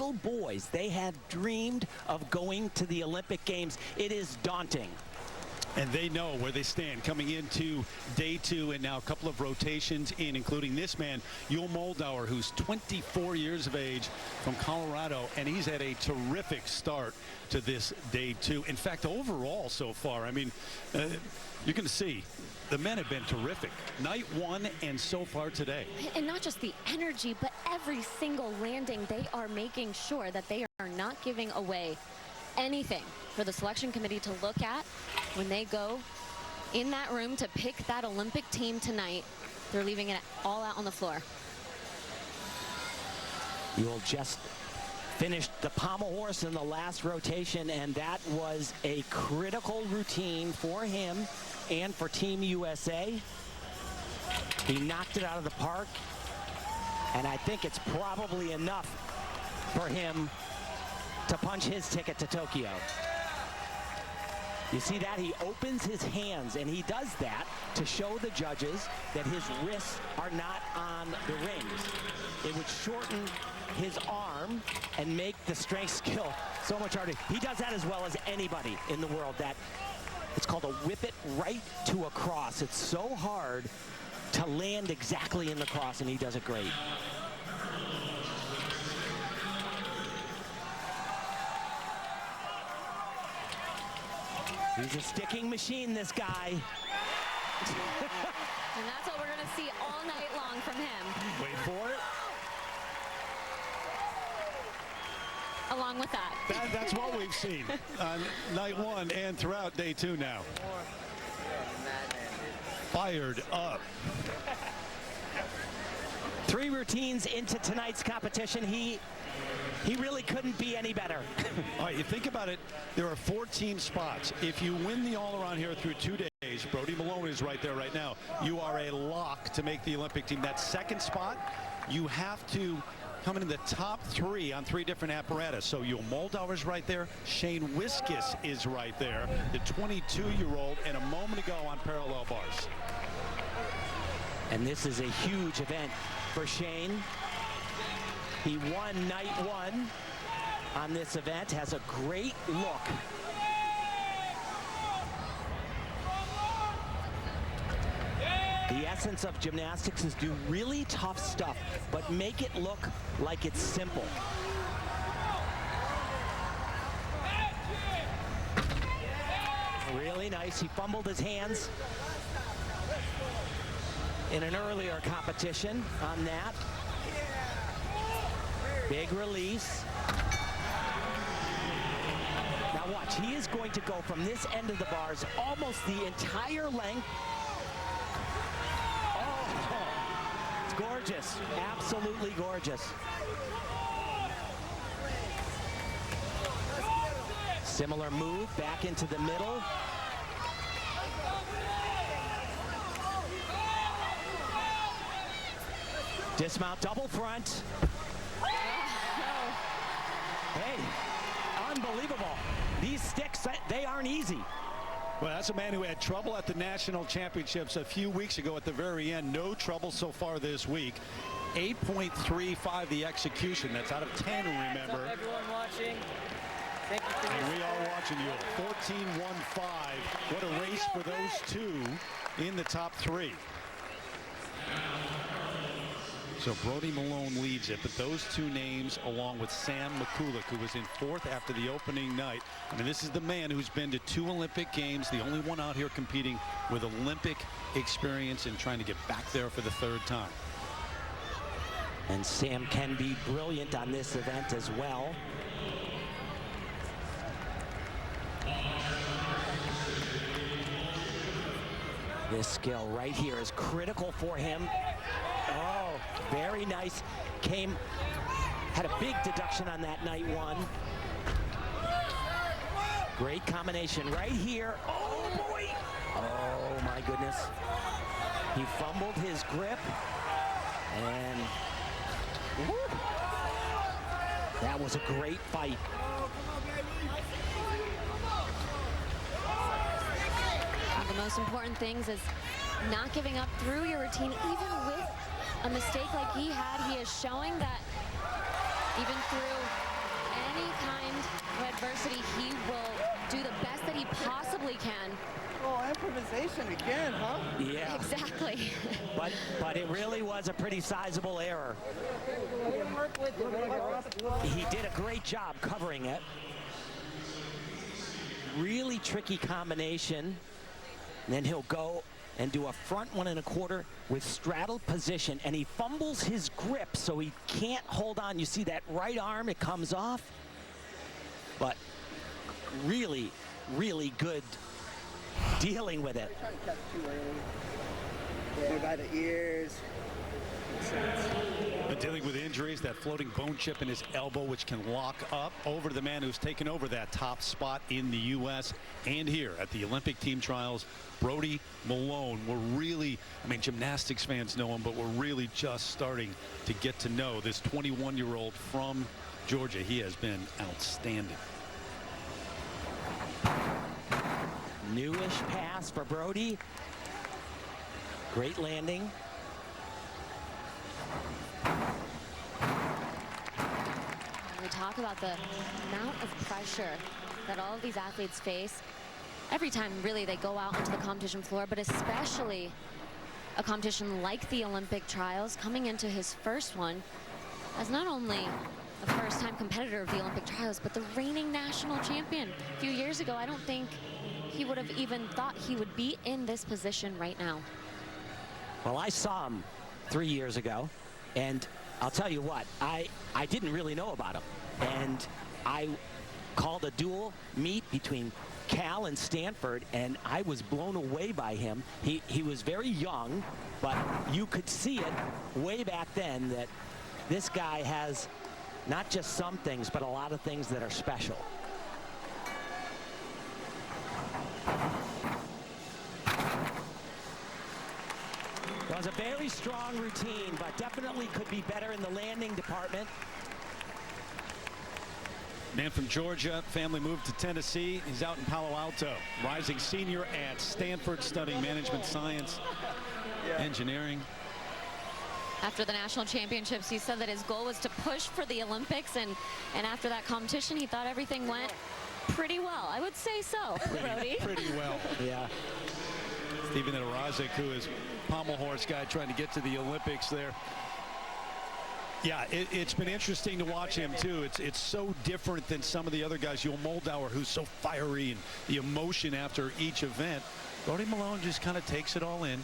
little boys. They have dreamed of going to the Olympic Games. It is daunting. And they know where they stand coming into day 2, and now a couple of rotations in, including this man, Mouldauer, who's 24 years of age from Colorado, and he's had a terrific start to this day 2. In fact, overall so far, I mean, you're going to see the men have been terrific. Night 1 and so far today. And not just the energy, but every single landing, they are making sure that they are not giving away anything for the selection committee to look at when they go in that room to pick that Olympic team tonight. They're leaving it all out on the floor. You'll just finished the pommel horse in the last rotation, and that was a critical routine for him and for Team USA. He knocked it out of the park, and I think it's probably enough for him to punch his ticket to Tokyo. You see that? He opens his hands, and he does that to show the judges that his wrists are not on the rings. It would shorten his arm and make the strength skill so much harder. He does that as well as anybody in the world. That it's called a whip it right to a cross. It's so hard to land exactly in the cross, and he does it great. He's a sticking machine, this guy. And that's what we're going to see all night long from him. Wait for it. Along with that. That's what we've seen on night 1 and throughout day 2 now. Fired up. 3 routines into tonight's competition. He really couldn't be any better. All right, you think about it, there are 14 spots. If you win the all-around here through 2 days, Brody Malone is right there right now, you are a lock to make the Olympic team. That second spot, you have to come in the top 3 on 3 different apparatus. So Mouldauer's right there, Shane Wiskus is right there, the 22-year-old, and a moment ago on parallel bars. And this is a huge event for Shane. He won night 1 on this event, has a great look. The essence of gymnastics is do really tough stuff, but make it look like it's simple. Really nice. He fumbled his hands in an earlier competition on that. Big release. Now watch, he is going to go from this end of the bars almost the entire length. Oh, it's gorgeous, absolutely gorgeous. Similar move, back into the middle. Dismount double front. Hey, unbelievable. These sticks, they aren't easy. Well, that's a man who had trouble at the national championships a few weeks ago at the very end. No trouble so far this week. 8.35 the execution. That's out of 10, remember. What's up, everyone watching? Thank you for and we are watching you. 14-1-5. What a race for those 2 in the top 3. So Brody Malone leads it, but those 2 names, along with Sam Mikulak, who was in 4th after the opening night. I mean, this is the man who's been to 2 Olympic Games, the only one out here competing with Olympic experience and trying to get back there for the 3rd time. And Sam can be brilliant on this event as well. This skill right here is critical for him. Oh, very nice. Had a big deduction on that night 1. Great combination right here. Oh, boy. Oh, my goodness. He fumbled his grip. And whoop, that was a great fight. One of the most important things is not giving up through your routine, even with a mistake like he had. He is showing that even through facing again, huh? Yeah. Exactly. But it really was a pretty sizable error. He did a great job covering it. Really tricky combination. And then he'll go and do a front 1 1/4 with straddled position, and he fumbles his grip so he can't hold on. You see that right arm, it comes off. But really, really good dealing with it. Trying to catch too early. Go by the ears. Makes sense. But dealing with injuries, that floating bone chip in his elbow, which can lock up over the man who's taken over that top spot in the U.S. and here at the Olympic team trials, Brody Malone. We're really, I mean, gymnastics fans know him, but we're really just starting to get to know this 21-year-old from Georgia. He has been outstanding. Newish pass for Brody. Great landing. We talk about the amount of pressure that all of these athletes face every time really they go out onto the competition floor, but especially a competition like the Olympic trials, coming into his first one as not only a first-time competitor of the Olympic trials, but the reigning national champion. A few years ago, I don't think he would have even thought he would be in this position right now. Well, I saw him 3 years ago, and I'll tell you what, I didn't really know about him. And I called a dual meet between Cal and Stanford, and I was blown away by him. He was very young, but you could see it way back then that this guy has not just some things, but a lot of things that are special. It was a very strong routine, but definitely could be better in the landing department. Man from Georgia, family moved to Tennessee. He's out in Palo Alto. Rising senior at Stanford, studying management science, engineering. After the national championships, he said that his goal was to push for the Olympics, and after that competition, he thought everything went pretty well. I would say so, Brody. Pretty well. Yeah. Stephen Erazic, who is pommel horse guy trying to get to the Olympics there. Yeah, it's been interesting to watch him too. It's so different than some of the other guys. Mouldauer, who's so fiery, and the emotion after each event. Brody Malone just kind of takes it all in.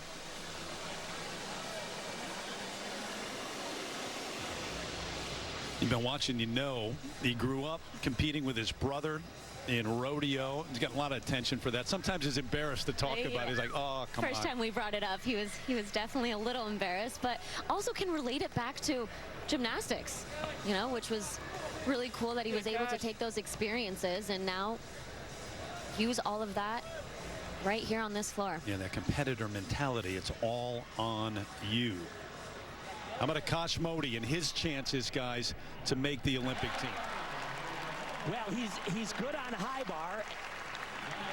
You've been watching, you know, he grew up competing with his brother in rodeo. He's got a lot of attention for that. Sometimes he's embarrassed to talk about it. He's like, oh, come on. First time we brought it up, he was definitely a little embarrassed, but also can relate it back to gymnastics, you know, which was really cool that he was able to take those experiences and now use all of that right here on this floor. Yeah, that competitor mentality, it's all on you. How about Akash Modi and his chances, guys, to make the Olympic team? Well, he's good on high bar,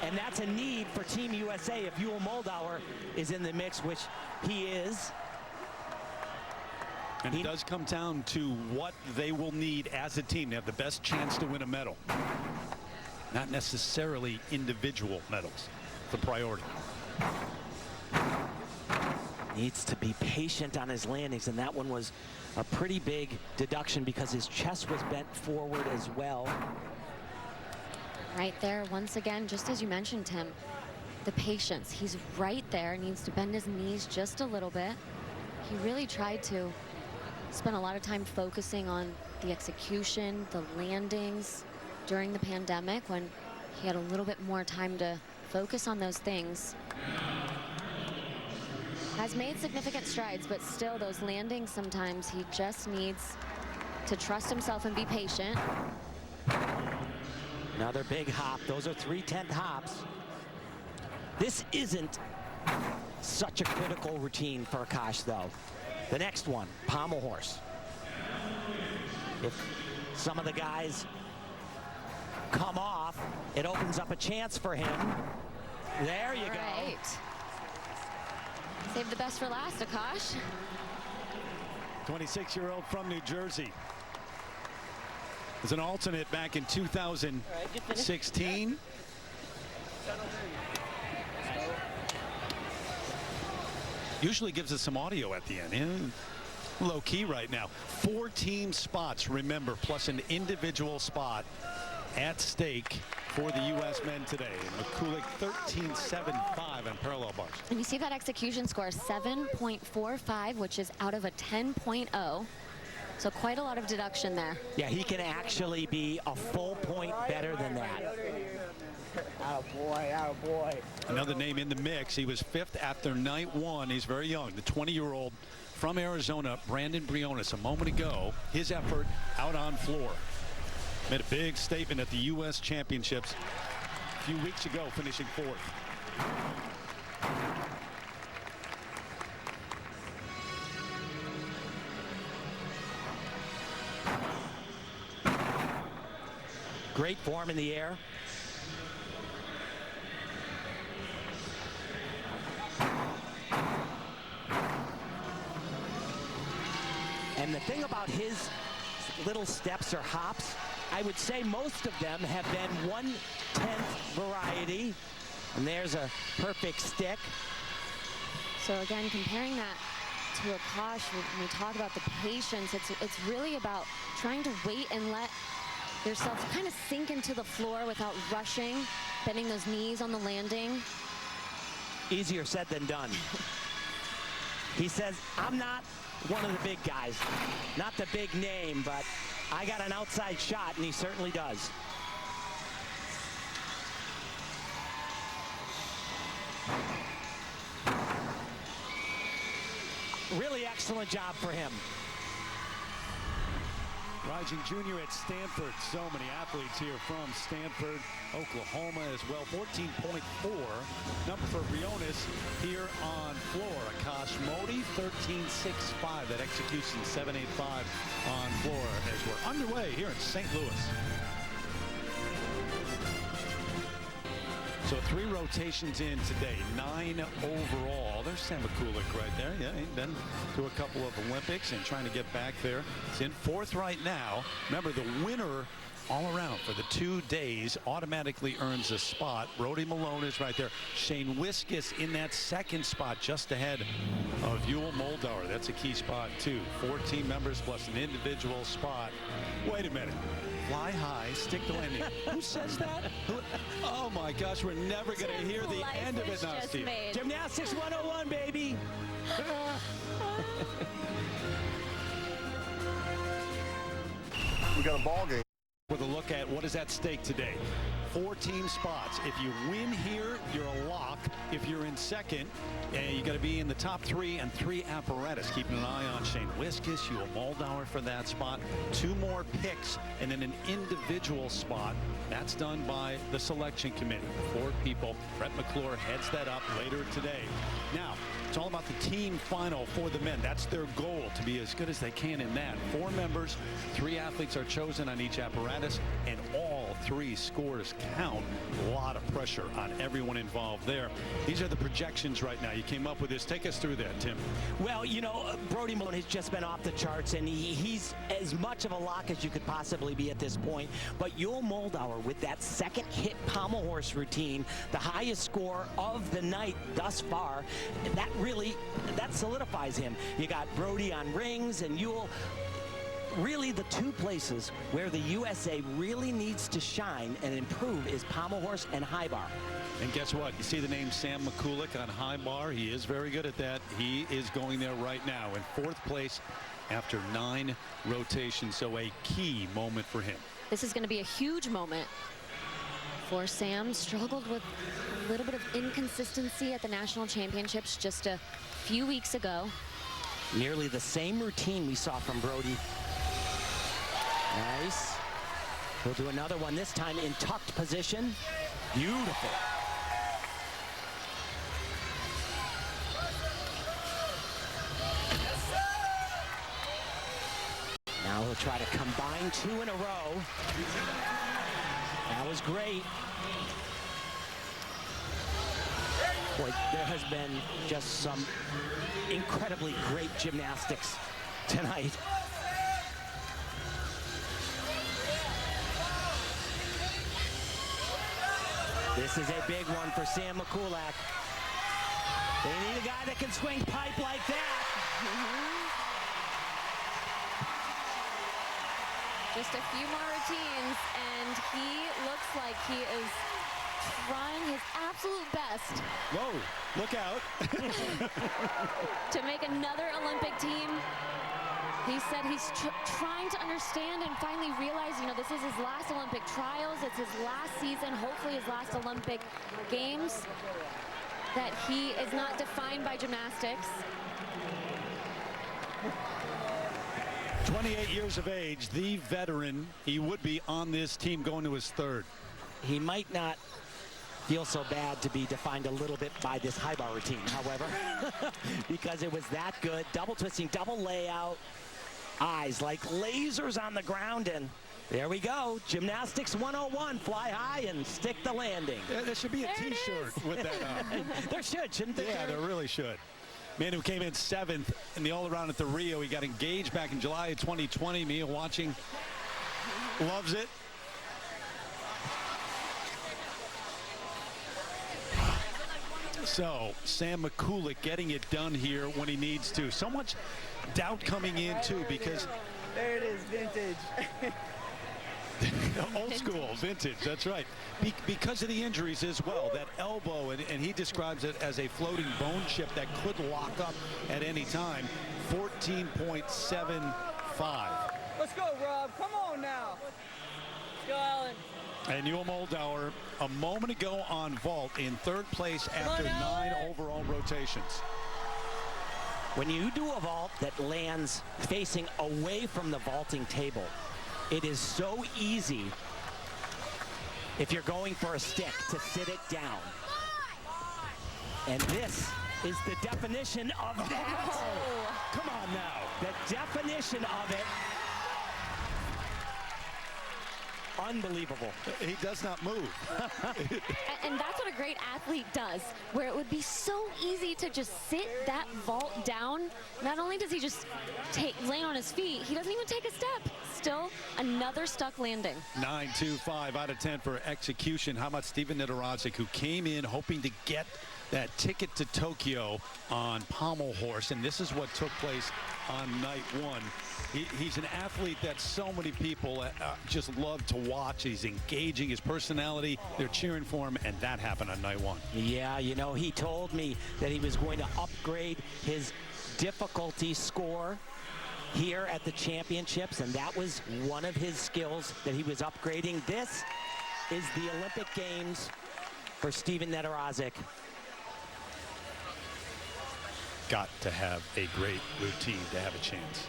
and that's a need for Team USA if Mouldauer is in the mix, which he is. And it does come down to what they will need as a team to have the best chance to win a medal. Not necessarily individual medals. The priority. Needs to be patient on his landings, and that one was a pretty big deduction because his chest was bent forward as well. Right there, once again, just as you mentioned, Tim, the patience. He's right there, needs to bend his knees just a little bit. He really tried to spend a lot of time focusing on the execution, the landings during the pandemic when he had a little bit more time to focus on those things. Has made significant strides, but still those landings, sometimes he just needs to trust himself and be patient. Another big hop. Those are 3/10 hops. This isn't such a critical routine for Akash, though. The next one, pommel horse. If some of the guys come off, it opens up a chance for him. There you go. Save the best for last, Akash. 26-year-old from New Jersey. As an alternate back in 2016. Usually gives us some audio at the end. Low key right now. 4 team spots, remember, plus an individual spot at stake for the U.S. men today. Mikulak 13.75 on parallel bars. And you see that execution score, 7.45, which is out of a 10.0. So quite a lot of deduction there. Yeah, he can actually be a full point better than that. Attaboy, attaboy. Another name in the mix. He was 5th after night 1. He's very young. The 20-year-old from Arizona, Brandon Briones, a moment ago. His effort out on floor. Made a big statement at the U.S. Championships a few weeks ago, finishing 4th. Great form in the air. And the thing about his little steps or hops, I would say most of them have been 1/10 variety. And there's a perfect stick. So again, comparing that to Akash, when we talk about the patience, it's really about trying to wait and let yourself kind of sink into the floor without rushing, bending those knees on the landing. Easier said than done. He says, I'm not one of the big guys, not the big name, but I got an outside shot, and he certainly does. Really excellent job for him. Rising junior at Stanford. So many athletes here from Stanford, Oklahoma as well. 14.4 number for Briones here on floor. Akash Modi 13.65. That execution 7.85 on floor as we're underway here in St. Louis. So 3 rotations in today, 9 overall. There's Sam Mikulak right there. Yeah, he's been to a couple of Olympics and trying to get back there. It's in 4th right now. Remember, the winner all around for the 2 days automatically earns a spot. Brody Malone is right there. Shane Wiskus in that 2nd spot just ahead of Mouldauer. That's a key spot too. 4 team members plus an individual spot. Wait a minute. Fly high, stick the landing. Who says that? Oh my gosh, we're never going to hear the end of it now, Steve. Gymnastics 101, baby. We got a ball game. With a look at what is at stake today. 4 team spots. If you win here, you're a lock. If you're in 2nd, you got to be in the top 3 and 3 apparatus. Keeping an eye on Shane Wiskus, Mouldauer for that spot. 2 more picks and then an individual spot. That's done by the selection committee. 4 people. Brett McClure heads that up later today. Now, it's all about the team final for the men. That's their goal, to be as good as they can in that. 4 members, 3 athletes are chosen on each apparatus, and all 3 scores count. A lot of pressure on everyone involved there. These are the projections right now. You came up with this. Take us through that, Tim. Well, you know, Brody Malone has just been off the charts, and he's as much of a lock as you could possibly be at this point. But Mouldauer with that 2nd hit pommel horse routine, the highest score of the night thus far, that solidifies him. You got Brody on rings, and really the 2 places where the USA really needs to shine and improve is pommel horse and high bar. And guess what? You see the name Sam Mikulak on high bar. He is very good at that. He is going there right now in 4th place after 9 rotations. So a key moment for him. This is going to be a huge moment for Sam. Struggled with a little bit of inconsistency at the national championships just a few weeks ago. Nearly the same routine we saw from Brody. Nice. We'll do another one, this time in tucked position. Beautiful. Now he'll try to combine 2 in a row. That was great. Boy, there has been just some incredibly great gymnastics tonight. This is a big one for Sam Mikulak. They need a guy that can swing pipe like that. Just a few more routines, and he looks like he is trying his absolute best. Whoa, look out. To make another Olympic team. He said he's trying to understand and finally realize, you know, this is his last Olympic trials. It's his last season, hopefully his last Olympic Games, that he is not defined by gymnastics. 28 years of age, the veteran. He would be on this team going to his third. He might not feel so bad to be defined a little bit by this high bar routine, however, because it was that good. Double twisting, double layout, eyes like lasers on the ground, and there we go. Gymnastics 101, fly high and stick the landing. Yeah, there should be a t-shirt with that on. There should, shouldn't there? Yeah, there really should. Man who came in 7th in the all-around at the Rio. He got engaged back in July of 2020. Mia watching, loves it. So, Sam Mikulak getting it done here when he needs to. So much doubt coming in, too, because... There it is, vintage. Old school, vintage, that's right. Because of the injuries as well, that elbow, and he describes it as a floating bone chip that could lock up at any time. 14.75. Let's go, Rob. Come on now. Let's go, Alan. And Yul Mouldauer a moment ago on vault in 3rd place after 9 overall rotations. When you do a vault that lands facing away from the vaulting table, it is so easy, if you're going for a stick, to sit it down. And this is the definition of that. Oh, come on now. The definition of it. Unbelievable. He does not move. And that's what a great athlete does, where it would be so easy to just sit that vault down. Not only does he just land on his feet, he doesn't even take a step. Still another stuck landing. 9.25 out of 10 for execution. How about Steven Nedorodzic, who came in hoping to get that ticket to Tokyo on Pommel horse, and this is what took place on night 1. He's an athlete that so many people just love to watch. He's engaging, his personality, they're cheering for him, and that happened on night 1. Yeah, you know, he told me that he was going to upgrade his difficulty score here at the championships, and that was one of his skills that he was upgrading. This is the Olympic Games for Steven Nedorodzic. Got to have a great routine to have a chance.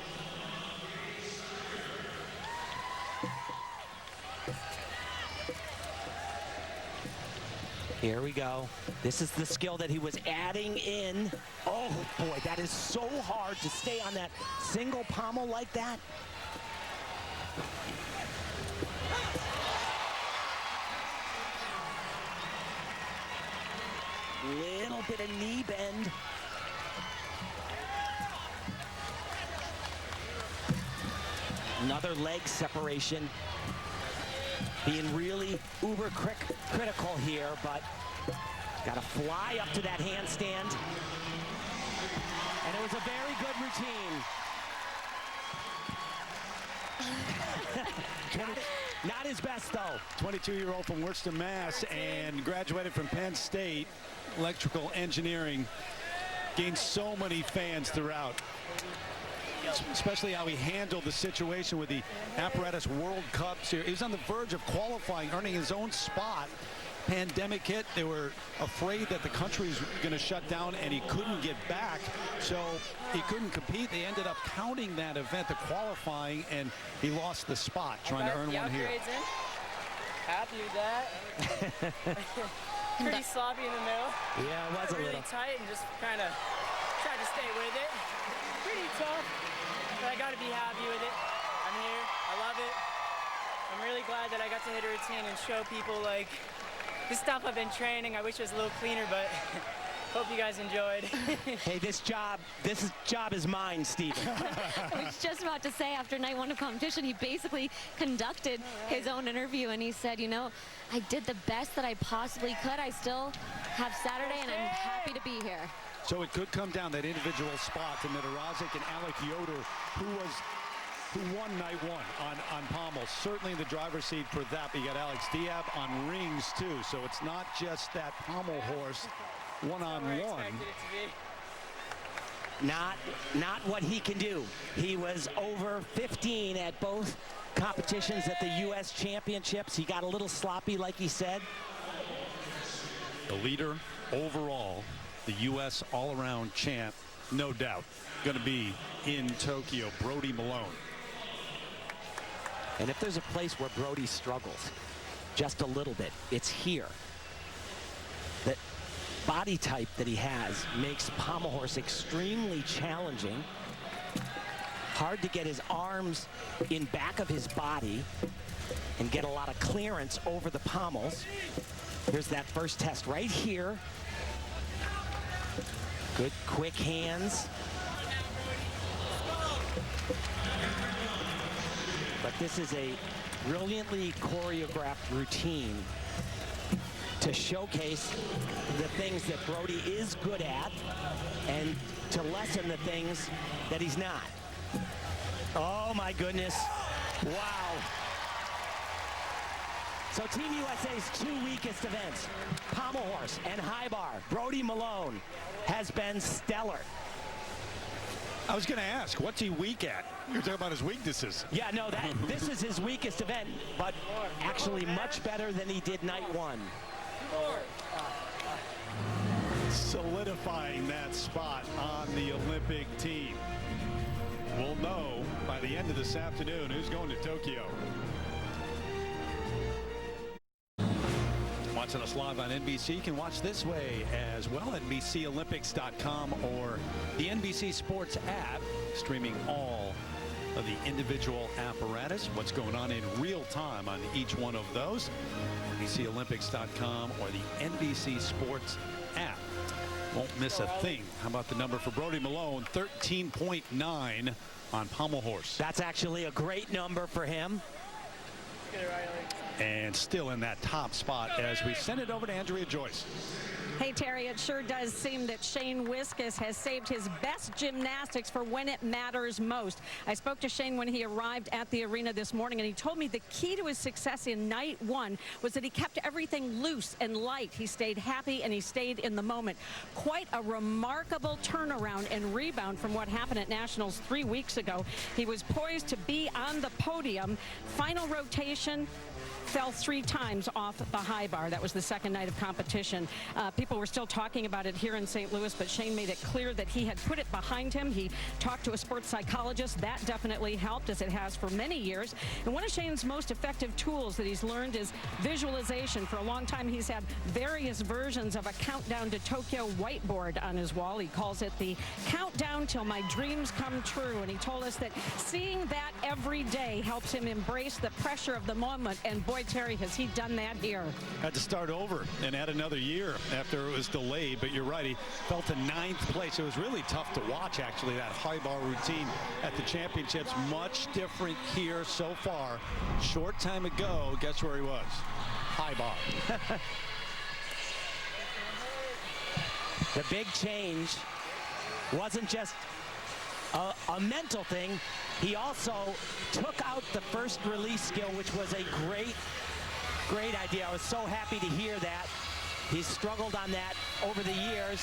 Here we go. This is the skill that he was adding in. Oh boy, that is so hard to stay on that single pommel like that. Little bit of knee bend. Another leg separation. Being really uber critical here, but got to fly up to that handstand. And it was a very good routine. Not his best, though. 22-year-old from Worcester, Mass, and graduated from Penn State, electrical engineering. Gained so many fans throughout, especially how he handled the situation with the apparatus World Cup series. He was on the verge of qualifying, earning his own spot. Pandemic hit. They were afraid that the country was going to shut down and he couldn't get back, so he couldn't compete. They ended up counting that event, the qualifying, and he lost the spot trying to earn one here. Happy with that. Pretty sloppy in the middle. Yeah, it was a really little tight and just kind of tried to stay with it. Pretty tough, but I got to be happy with it. I'm here. I love it. I'm really glad that I got to hit a routine and show people like this stuff I've been training. I wish it was a little cleaner, but hope you guys enjoyed. Hey, this job is mine, Steven. I was just about to say, after night 1 of competition, he basically conducted his own interview, and he said, you know, I did the best that I possibly could. I still have Saturday, and I'm happy to be here. So it could come down that individual spot to Mouldauer and Alec Yoder, who won night one on Pommel. Certainly in the driver's seat for that. But you got Alex Diab on rings too. So it's not just that Pommel horse one-on-one. Not what he can do. He was over 15 at both competitions at the U.S. Championships. He got a little sloppy, like he said. The leader overall, the U.S. all-around champ, no doubt, going to be in Tokyo, Brody Malone. And if there's a place where Brody struggles just a little bit, it's here. That body type that he has makes Pommel horse extremely challenging. Hard to get his arms in back of his body and get a lot of clearance over the pommels. Here's that first test right here. Good quick hands. But this is a brilliantly choreographed routine to showcase the things that Brody is good at and to lessen the things that he's not. Oh my goodness. Wow. So Team USA's two weakest events, Pommel horse and high bar. Brody Malone has been stellar. I was going to ask, what's he weak at? You're talking about his weaknesses. Yeah, no, this is his weakest event, but actually much better than he did night one. Solidifying that spot on the Olympic team. We'll know by the end of this afternoon who's going to Tokyo. Watching us live on NBC, you can watch this way as well at NBCOlympics.com or the NBC Sports app, streaming all of the individual apparatus, what's going on in real time on each one of those. NBCOlympics.com or the NBC Sports app. Won't miss a thing. How about the number for Brody Malone? 13.9 on Pommel horse. That's actually a great number for him. And still in that top spot as we send it over to Andrea Joyce. Hey, Terry, it sure does seem that Shane Wiskus has saved his best gymnastics for when it matters most. I spoke to Shane when he arrived at the arena this morning, and he told me the key to his success in night one was that he kept everything loose and light. He stayed happy and he stayed in the moment. Quite a remarkable turnaround and rebound from what happened at Nationals 3 weeks ago. He was poised to be on the podium. Final rotation, fell 3 times off the high bar. That was the second night of competition. People were still talking about it here in St. Louis, but Shane made it clear that he had put it behind him. He talked to a sports psychologist. That definitely helped, as it has for many years. And one of Shane's most effective tools that he's learned is visualization. For a long time, he's had various versions of a countdown to Tokyo whiteboard on his wall. He calls it the countdown till my dreams come true. And he told us that seeing that every day helps him embrace the pressure of the moment. And boy, Terry, has he done that here. Had to start over and add another year after it was delayed, but you're right, he fell to 9th place. It was really tough to watch, actually, that high bar routine at the championships. Much different here so far. Short time ago, guess where he was? High bar. The big change wasn't just a mental thing. He also took out the first release skill, which was a great idea. I was so happy to hear that. He's struggled on that over the years.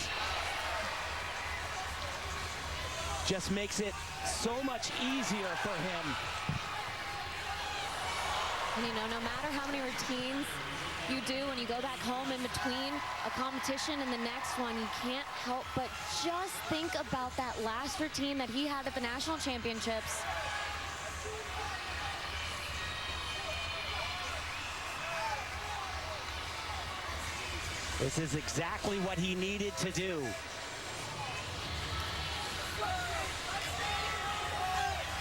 Just makes it so much easier for him. And you know, no matter how many routines you do when you go back home in between a competition and the next one, you can't help but just think about that last routine that he had at the national championships. This is exactly what he needed to do.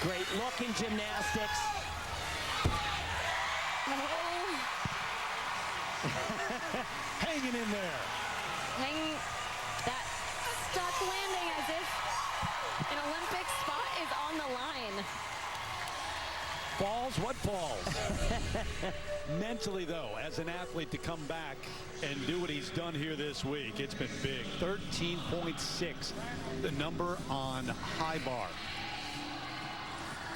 Great look in gymnastics. Hanging in there. That stuck landing as if an Olympic spot is on the line. Falls? What falls? Mentally, though, as an athlete, to come back and do what he's done here this week, it's been big. 13.6, the number on high bar.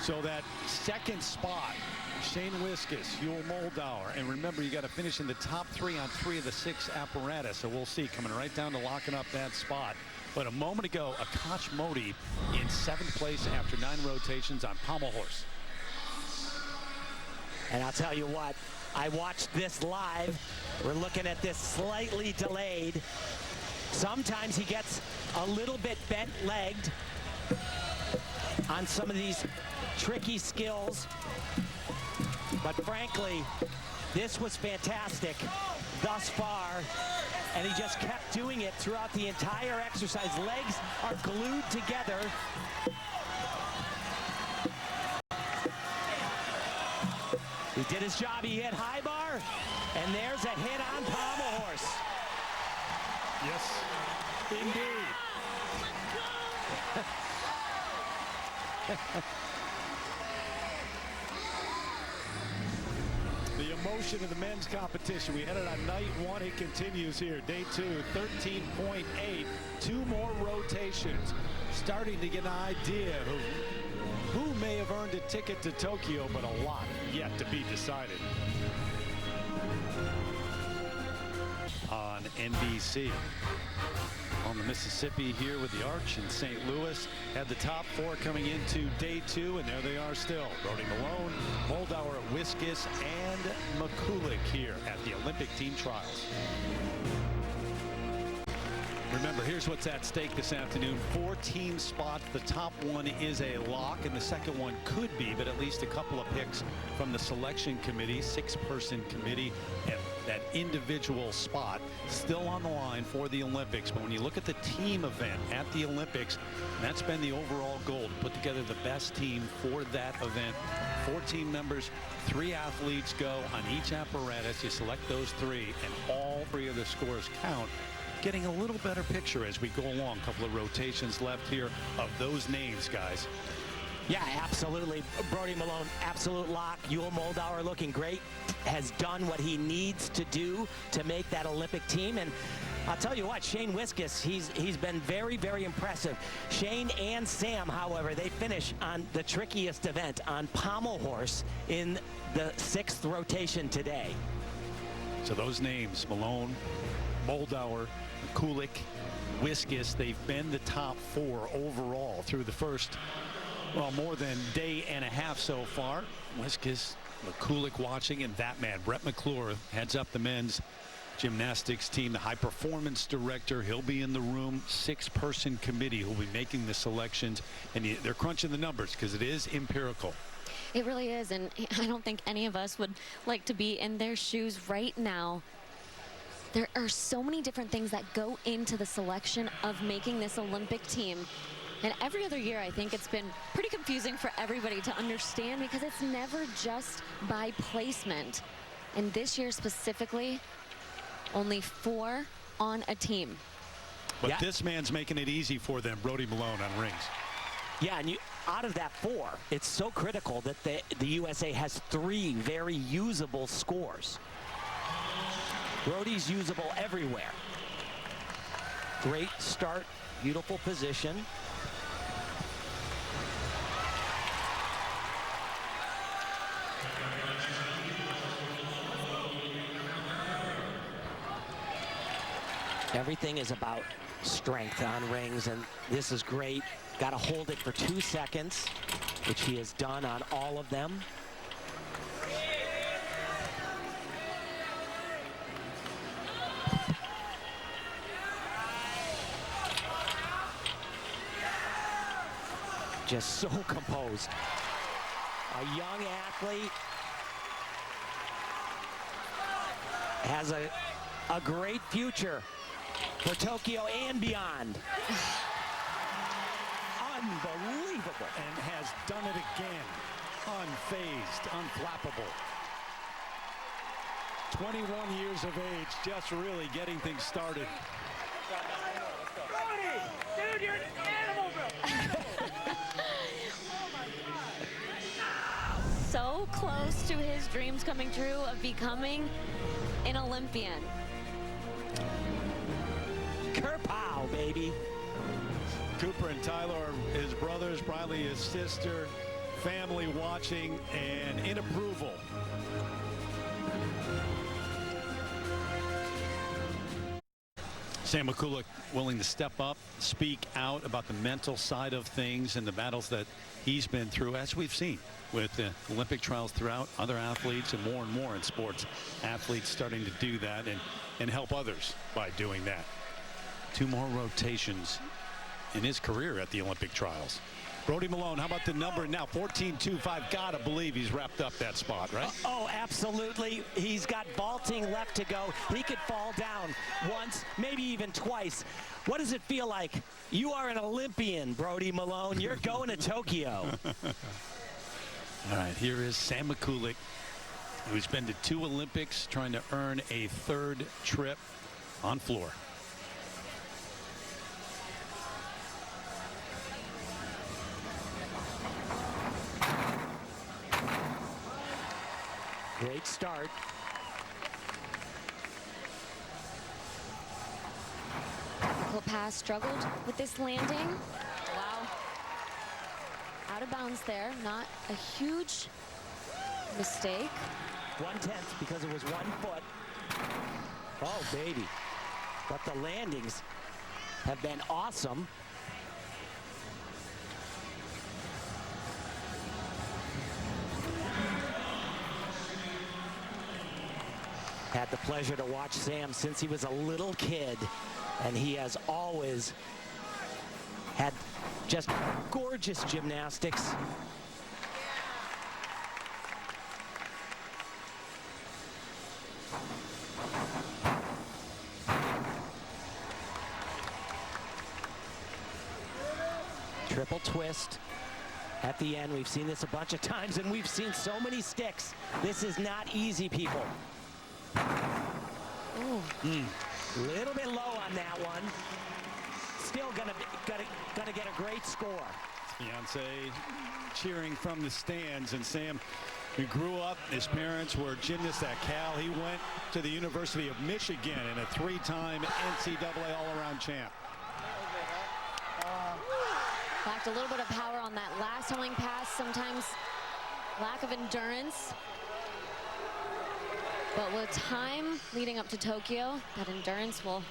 So that second spot, Shane Wiskus, Yul Mouldauer, and remember, you got to finish in the top 3 on 3 of the 6 apparatus. So we'll see, coming right down to locking up that spot. But a moment ago, Akash Modi in 7th place after 9 rotations on Pommel horse. And I'll tell you what, I watched this live. We're looking at this slightly delayed. Sometimes he gets a little bit bent-legged on some of these tricky skills. But frankly, this was fantastic thus far. And he just kept doing it throughout the entire exercise. Legs are glued together. He did his job. He hit high bar, and there's a hit on Pommel horse. Yes, indeed. The emotion of the men's competition. We had it on night 1. It continues here. Day 2, 13.8. 2 more rotations. Starting to get an idea of who may have earned a ticket to Tokyo, but a lot yet to be decided. On NBC. On the Mississippi here with the Arch in St. Louis. Had the top 4 coming into day 2, and there they are still. Brody Malone, Mouldauer, Wiskus, and Mikulak here at the Olympic team trials. Remember, here's what's at stake this afternoon. 4 team spots. The top one is a lock, and the second one could be, but at least a couple of picks from the selection committee, 6-person committee, and that individual spot still on the line for the Olympics. But when you look at the team event at the Olympics, that's been the overall goal, to put together the best team for that event. 4 team members, 3 athletes go on each apparatus. You select those 3, and all 3 of the scores count. Getting a little better picture as we go along. A couple of rotations left here of those names, guys. Yeah, absolutely. Brody Malone, absolute lock. Yul Mouldauer looking great. Has done what he needs to do to make that Olympic team. And I'll tell you what, Shane Wiskus, he's been very, very impressive. Shane and Sam, however, they finish on the trickiest event on Pommel horse in the 6th rotation today. So those names, Malone, Mouldauer, Mikulak, Wiskus, they've been the top 4 overall through the first, well, more than day and a half so far. Wiskus, Mikulak watching, and that man, Brett McClure, heads up the men's gymnastics team, the high performance director. He'll be in the room. 6-person committee who'll be making the selections, and they're crunching the numbers because it is empirical. It really is, and I don't think any of us would like to be in their shoes right now. There are so many different things that go into the selection of making this Olympic team. And every other year, I think it's been pretty confusing for everybody to understand because it's never just by placement. And this year specifically, only 4 on a team. But this man's making it easy for them, Brody Malone on rings. Yeah, and out of that 4, it's so critical that the USA has 3 very usable scores. Brody's usable everywhere. Great start, beautiful position. Everything is about strength on rings, and this is great. Got to hold it for 2 seconds, which he has done on all of them. Just so composed. A young athlete has a great future for Tokyo and beyond. Unbelievable. And has done it again. Unfazed, unflappable. 21 years of age, just really getting things started. Brody! Dude, you're an animal, bro! So close to his dreams coming true of becoming an Olympian. Kerpow, baby. Cooper and Tyler are his brothers, Briley his sister, family watching and in approval. Sam Mikulak willing to step up, speak out about the mental side of things and the battles that he's been through, as we've seen with the Olympic trials throughout, other athletes and more in sports. Athletes starting to do that and help others by doing that. 2 more rotations in his career at the Olympic trials. Brody Malone, how about the number now? 14.25. Gotta believe he's wrapped up that spot, right? Oh, absolutely. He's got vaulting left to go. He could fall down once, maybe even twice. What does it feel like? You are an Olympian, Brody Malone. You're going to Tokyo. All right, here is Sam Mikulak, who's been to 2 Olympics, trying to earn a 3rd trip on floor. Great start. Pass struggled with this landing. Wow. Out of bounds there. Not a huge mistake. 1/10 because it was 1 foot. Oh, baby. But the landings have been awesome. Had the pleasure to watch Sam since he was a little kid, and he has always had just gorgeous gymnastics. Triple twist at the end. We've seen this a bunch of times, and we've seen so many sticks. This is not easy, people. Little bit low on that one. Still gonna get a great score. Fiance cheering from the stands, and Sam, who grew up, his parents were gymnasts at Cal. He went to the University of Michigan and a 3-time NCAA all-around champ. Lacked a little bit of power on that last homing pass. Sometimes lack of endurance. But with time leading up to Tokyo, that endurance will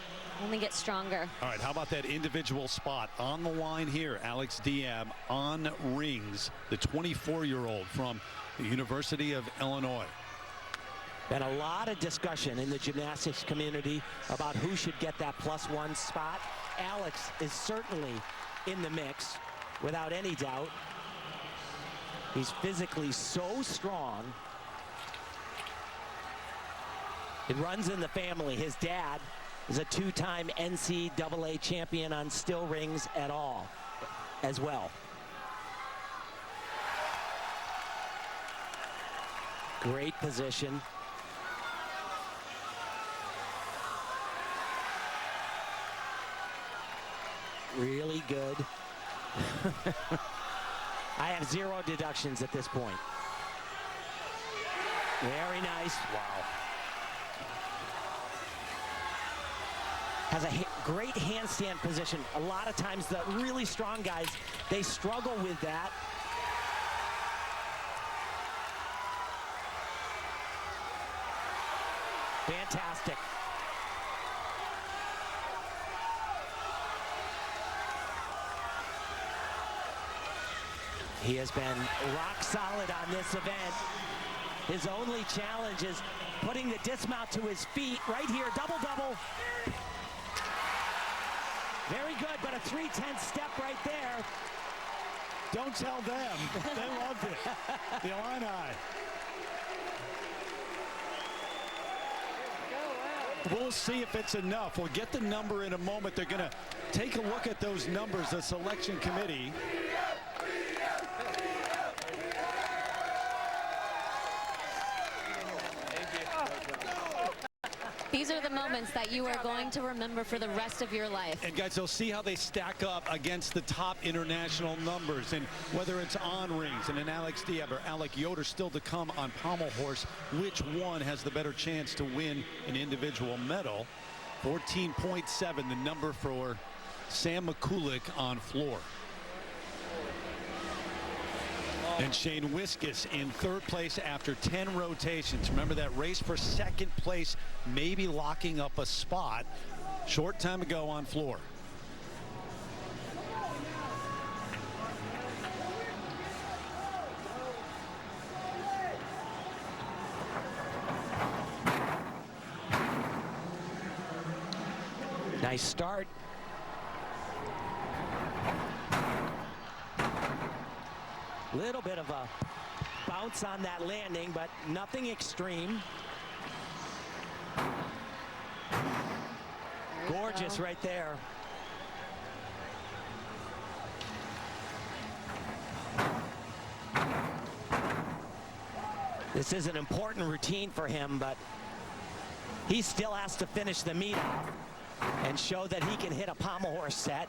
only get stronger. All right, how about that individual spot on the line here? Alex Diab on rings, the 24-year-old from the University of Illinois. Been a lot of discussion in the gymnastics community about who should get that +1 spot. Alex is certainly in the mix, without any doubt. He's physically so strong. It runs in the family. His dad is a 2-time NCAA champion on still rings as well. Great position. Really good. I have 0 deductions at this point. Very nice. Wow. Has a great handstand position. A lot of times the really strong guys, they struggle with that. Fantastic. He has been rock solid on this event. His only challenge is putting the dismount to his feet right here. Double-double. Very good, but a 3/10 step right there. Don't tell them. They loved it. The Illini. We'll see if it's enough. We'll get the number in a moment. They're going to take a look at those numbers, the selection committee. These are the moments that you are going to remember for the rest of your life. And guys, they'll see how they stack up against the top international numbers, and whether it's on rings and an Alex Diab or Alec Yoder still to come on pommel horse, which one has the better chance to win an individual medal. 14.7, the number for Sam Mikulak on floor. And Shane Wiskus in third place after 10 rotations. Remember that race for second place, maybe locking up a spot. Short time to go on floor. Nice start. Little bit of a bounce on that landing, but nothing extreme. Gorgeous right there. This is an important routine for him, but he still has to finish the meet off and show that he can hit a pommel horse set.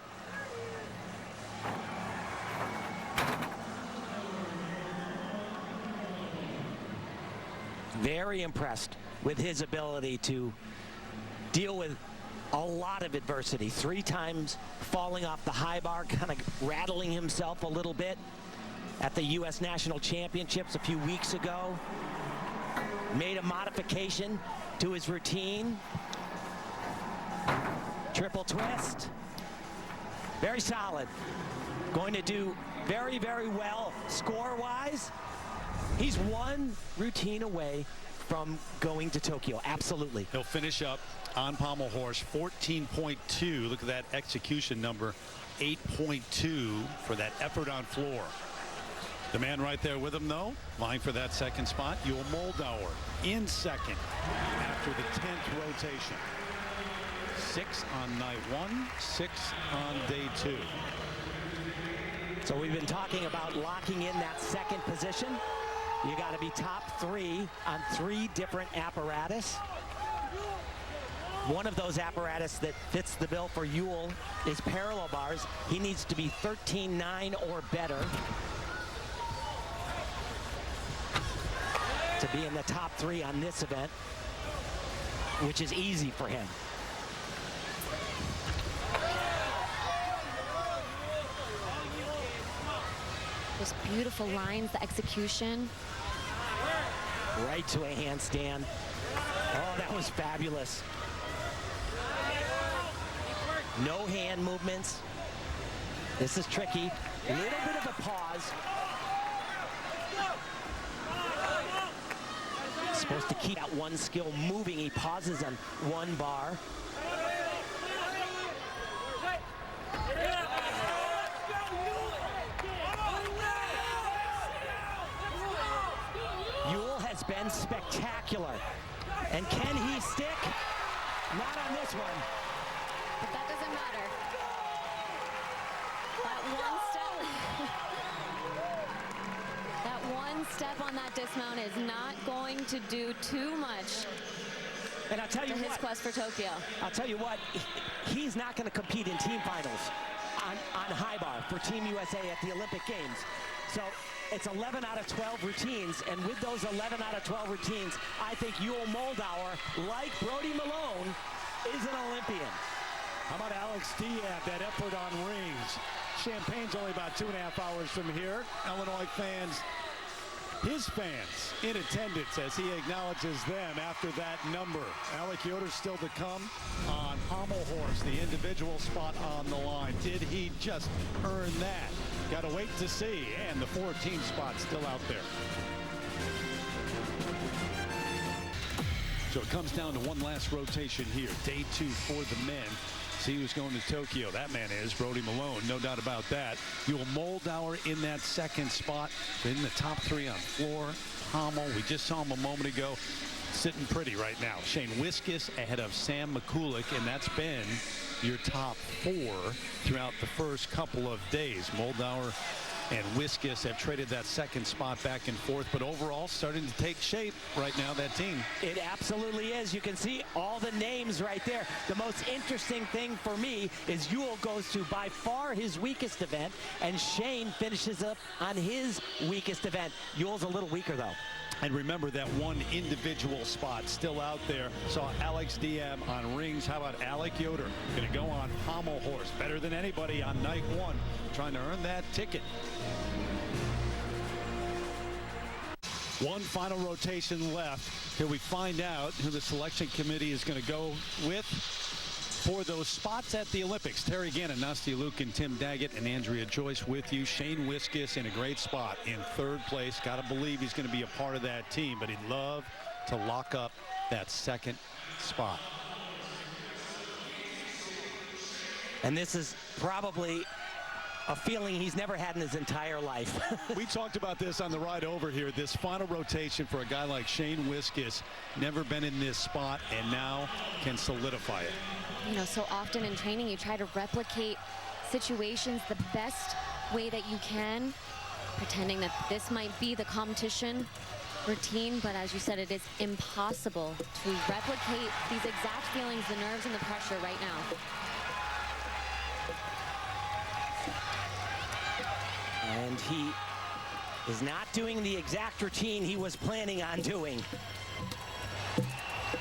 Very impressed with his ability to deal with a lot of adversity. 3 times falling off the high bar, kind of rattling himself a little bit at the U.S. National Championships a few weeks ago. Made a modification to his routine. Triple twist. Very solid. Going to do very, very well score-wise. He's one routine away from going to Tokyo. Absolutely. He'll finish up on pommel horse 14.2. Look at that execution number, 8.2 for that effort on floor. The man right there with him, though, vying for that second spot, Mouldauer in second after the 10th rotation. 6 on night 1, 6 on day 2. So we've been talking about locking in that second position. You got to be top 3 on 3 different apparatus. One of those apparatus that fits the bill for Ewell is parallel bars. He needs to be 13.9 or better to be in the top 3 on this event, which is easy for him. Those beautiful lines, the execution. Right to a handstand. Oh, that was fabulous. No hand movements. This is tricky. A little bit of a pause. Supposed to keep that one skill moving. He pauses on one bar. Ewell has been spectacular. And can he stick? Not on this one. But that doesn't matter. That one step on that dismount is not going to do too much. And I'll tell you to his what, quest for Tokyo. I'll tell you what, he's not going to compete in team finals on high bar for Team USA at the Olympic Games. So it's 11 out of 12 routines, and with those 11 out of 12 routines, I think Mouldauer, like Brody Malone, is an Olympian. How about Alex Diab, that effort on rings? Champagne's only about 2.5 hours from here. Illinois fans, his fans in attendance as he acknowledges them after that number. Alec Yoder still to come on pommel horse, the individual spot on the line. Did he just earn that? Got to wait to see. And the 14 spot still out there. So it comes down to one last rotation here. Day 2 for the men. See who's going to Tokyo. That man is Brody Malone, no doubt about that. Mouldauer in that second spot, in the top 3 on floor. Pommel, we just saw him a moment ago, sitting pretty right now. Shane Wiskus ahead of Sam Mikulak, and that's been your top 4 throughout the first couple of days. Mouldauer and Wiskus have traded that second spot back and forth, but overall starting to take shape right now, that team. It absolutely is. You can see all the names right there. The most interesting thing for me is Yule goes to by far his weakest event, and Shane finishes up on his weakest event. Yule's a little weaker, though. And remember that one individual spot still out there. Saw Alex Diem on rings. How about Alec Yoder? Going to go on Pommel horse. Better than anybody on night one. Trying to earn that ticket. One final rotation left till we find out who the selection committee is going to go with for those spots at the Olympics. Terry Gannon, Nastia Lukin, Tim Daggett, and Andrea Joyce with you. Shane Wiskus in a great spot in third place. Got to believe he's going to be a part of that team, but he'd love to lock up that second spot. And this is probably a feeling he's never had in his entire life. We talked about this on the ride over here. This final rotation for a guy like Shane Wiskus, never been in this spot and now can solidify it. You know, so often in training you try to replicate situations the best way that you can, pretending that this might be the competition routine, but as you said, it is impossible to replicate these exact feelings, the nerves and the pressure right now. And he is not doing the exact routine he was planning on doing.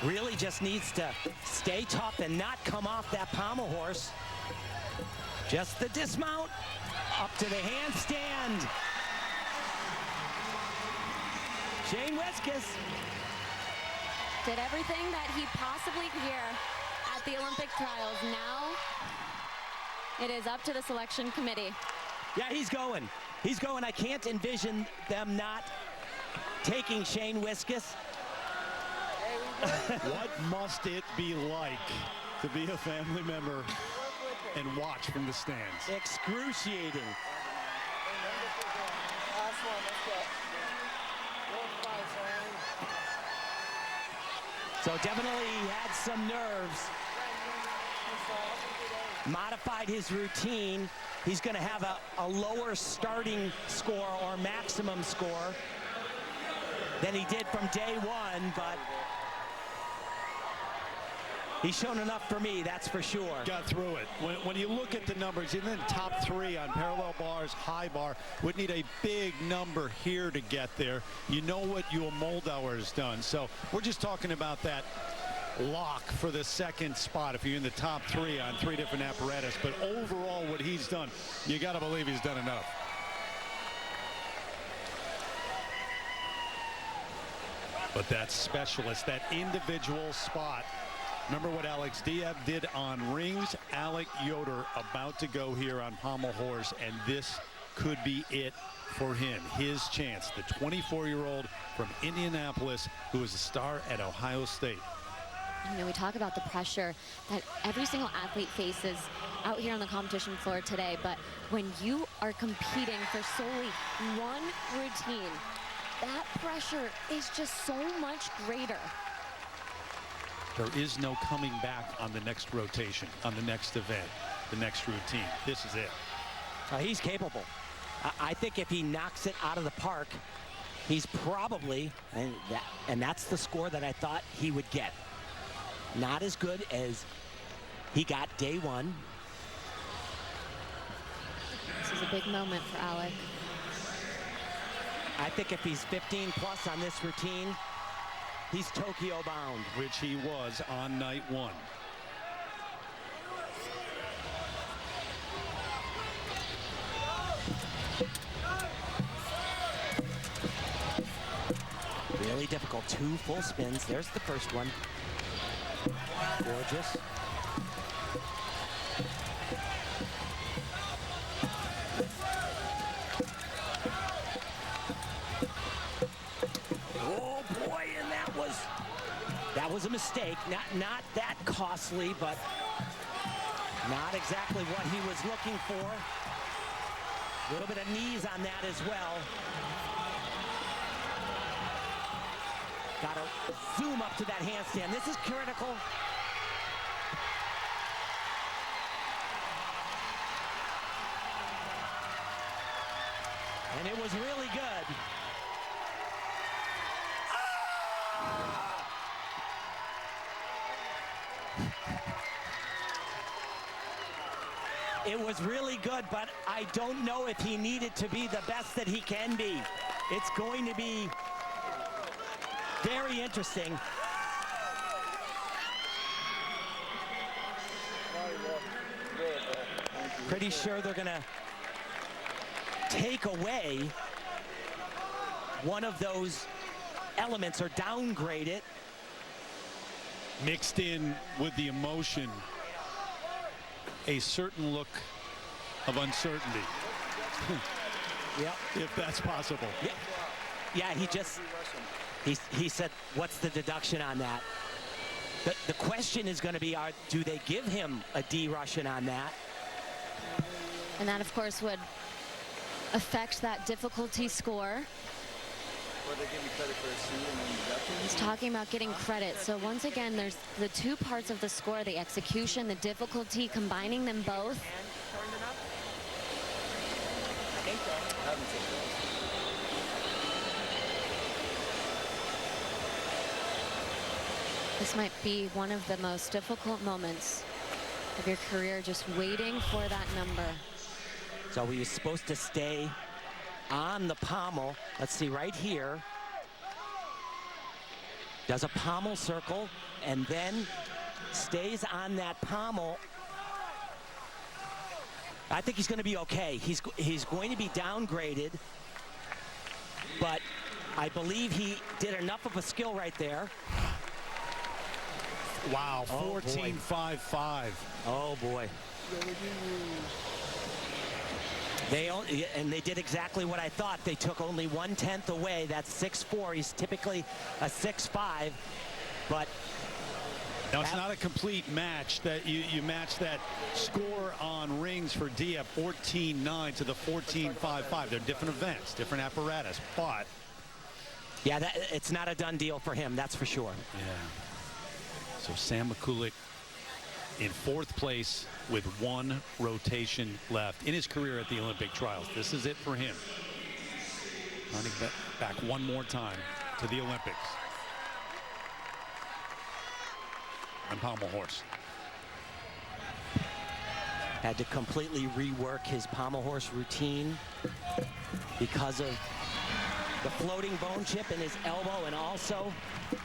Really just needs to stay tough and not come off that pommel horse. Just the dismount up to the handstand. Shane Wiskus did everything that he possibly could here at the Olympic trials. Now it is up to the selection committee. Yeah, he's going. He's going. I can't envision them not taking Shane Wiskus. What must it be like to be a family member and watch from the stands? Excruciating. So definitely he had some nerves. Modified his routine. He's going to have a lower starting score or maximum score than he did from day one, but he's shown enough for me, that's for sure. Got through it. When you look at the numbers, even in top three on parallel bars, high bar, would need a big number here to get there. You know what Yule Mouldauer has done. So we're just talking about that lock for the second spot if you're in the top three on three different apparatus. But overall, what he's done, you got to believe he's done enough. But that specialist, that individual spot. Remember what Alex Diab did on rings? Alec Yoder about to go here on pommel horse, and this could be it for him. His chance, the 24-year-old from Indianapolis who is a star at Ohio State. You know, we talk about the pressure that every single athlete faces out here on the competition floor today, but when you are competing for solely one routine, that pressure is just so much greater. There is no coming back on the next rotation, on the next event, the next routine. This is it. He's capable. I think if he knocks it out of the park, he's probably, and that's the score that I thought he would get. Not as good as he got day one. This is a big moment for Alec. I think if he's 15 plus on this routine, he's Tokyo bound. Which he was on night one. Really difficult. 2 full spins. There's the first one. Gorgeous. Oh boy, and that was a mistake. Not that costly, but not exactly what he was looking for. A little bit of knees on that as well. Got to zoom up to that handstand. This is critical. It was really good. It was really good, but I don't know if he needed to be the best that he can be. It's going to be very interesting. Pretty sure they're gonna take away one of those elements or downgrade it. Mixed in with the emotion, a certain look of uncertainty. Yep. If that's possible. Yeah, he said, what's the deduction on that? The question is going to be, do they give him a D Russian on that? And that, of course, would affect that difficulty score. He's talking about getting credit. So once again, there's the two parts of the score, the execution, the difficulty, combining them both. This might be one of the most difficult moments of your career, just waiting for that number. So he was supposed to stay on the pommel. Let's see, right here. Does a pommel circle and then stays on that pommel. I think he's going to be okay. He's going to be downgraded, but I believe he did enough of a skill right there. Wow, 14.55. Oh boy. They did exactly what I thought. They took only 1/10 away. That's 6'4". He's typically a 6'5", but now it's not a complete match. That you match that score on rings for D at 14.9 to the 14.55. They're different events, different apparatus, but yeah, it's not a done deal for him. That's for sure. Yeah. So Sam Mikulak in 4th place with 1 rotation left in his career at the Olympic trials. This is it for him. Running back one more time to the Olympics. And pommel horse. Had to completely rework his pommel horse routine because of the floating bone chip in his elbow, and also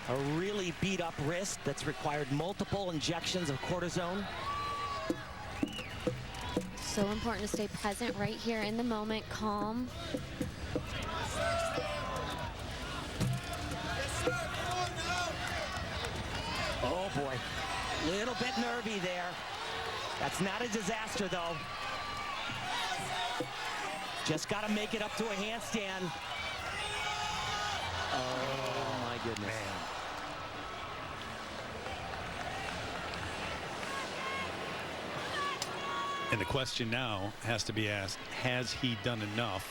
a really beat up wrist that's required multiple injections of cortisone. So important to stay present right here in the moment, calm. Oh boy, little bit nervy there. That's not a disaster though. Just got to make it up to a handstand. Oh my goodness. Man. And the question now has to be asked, has he done enough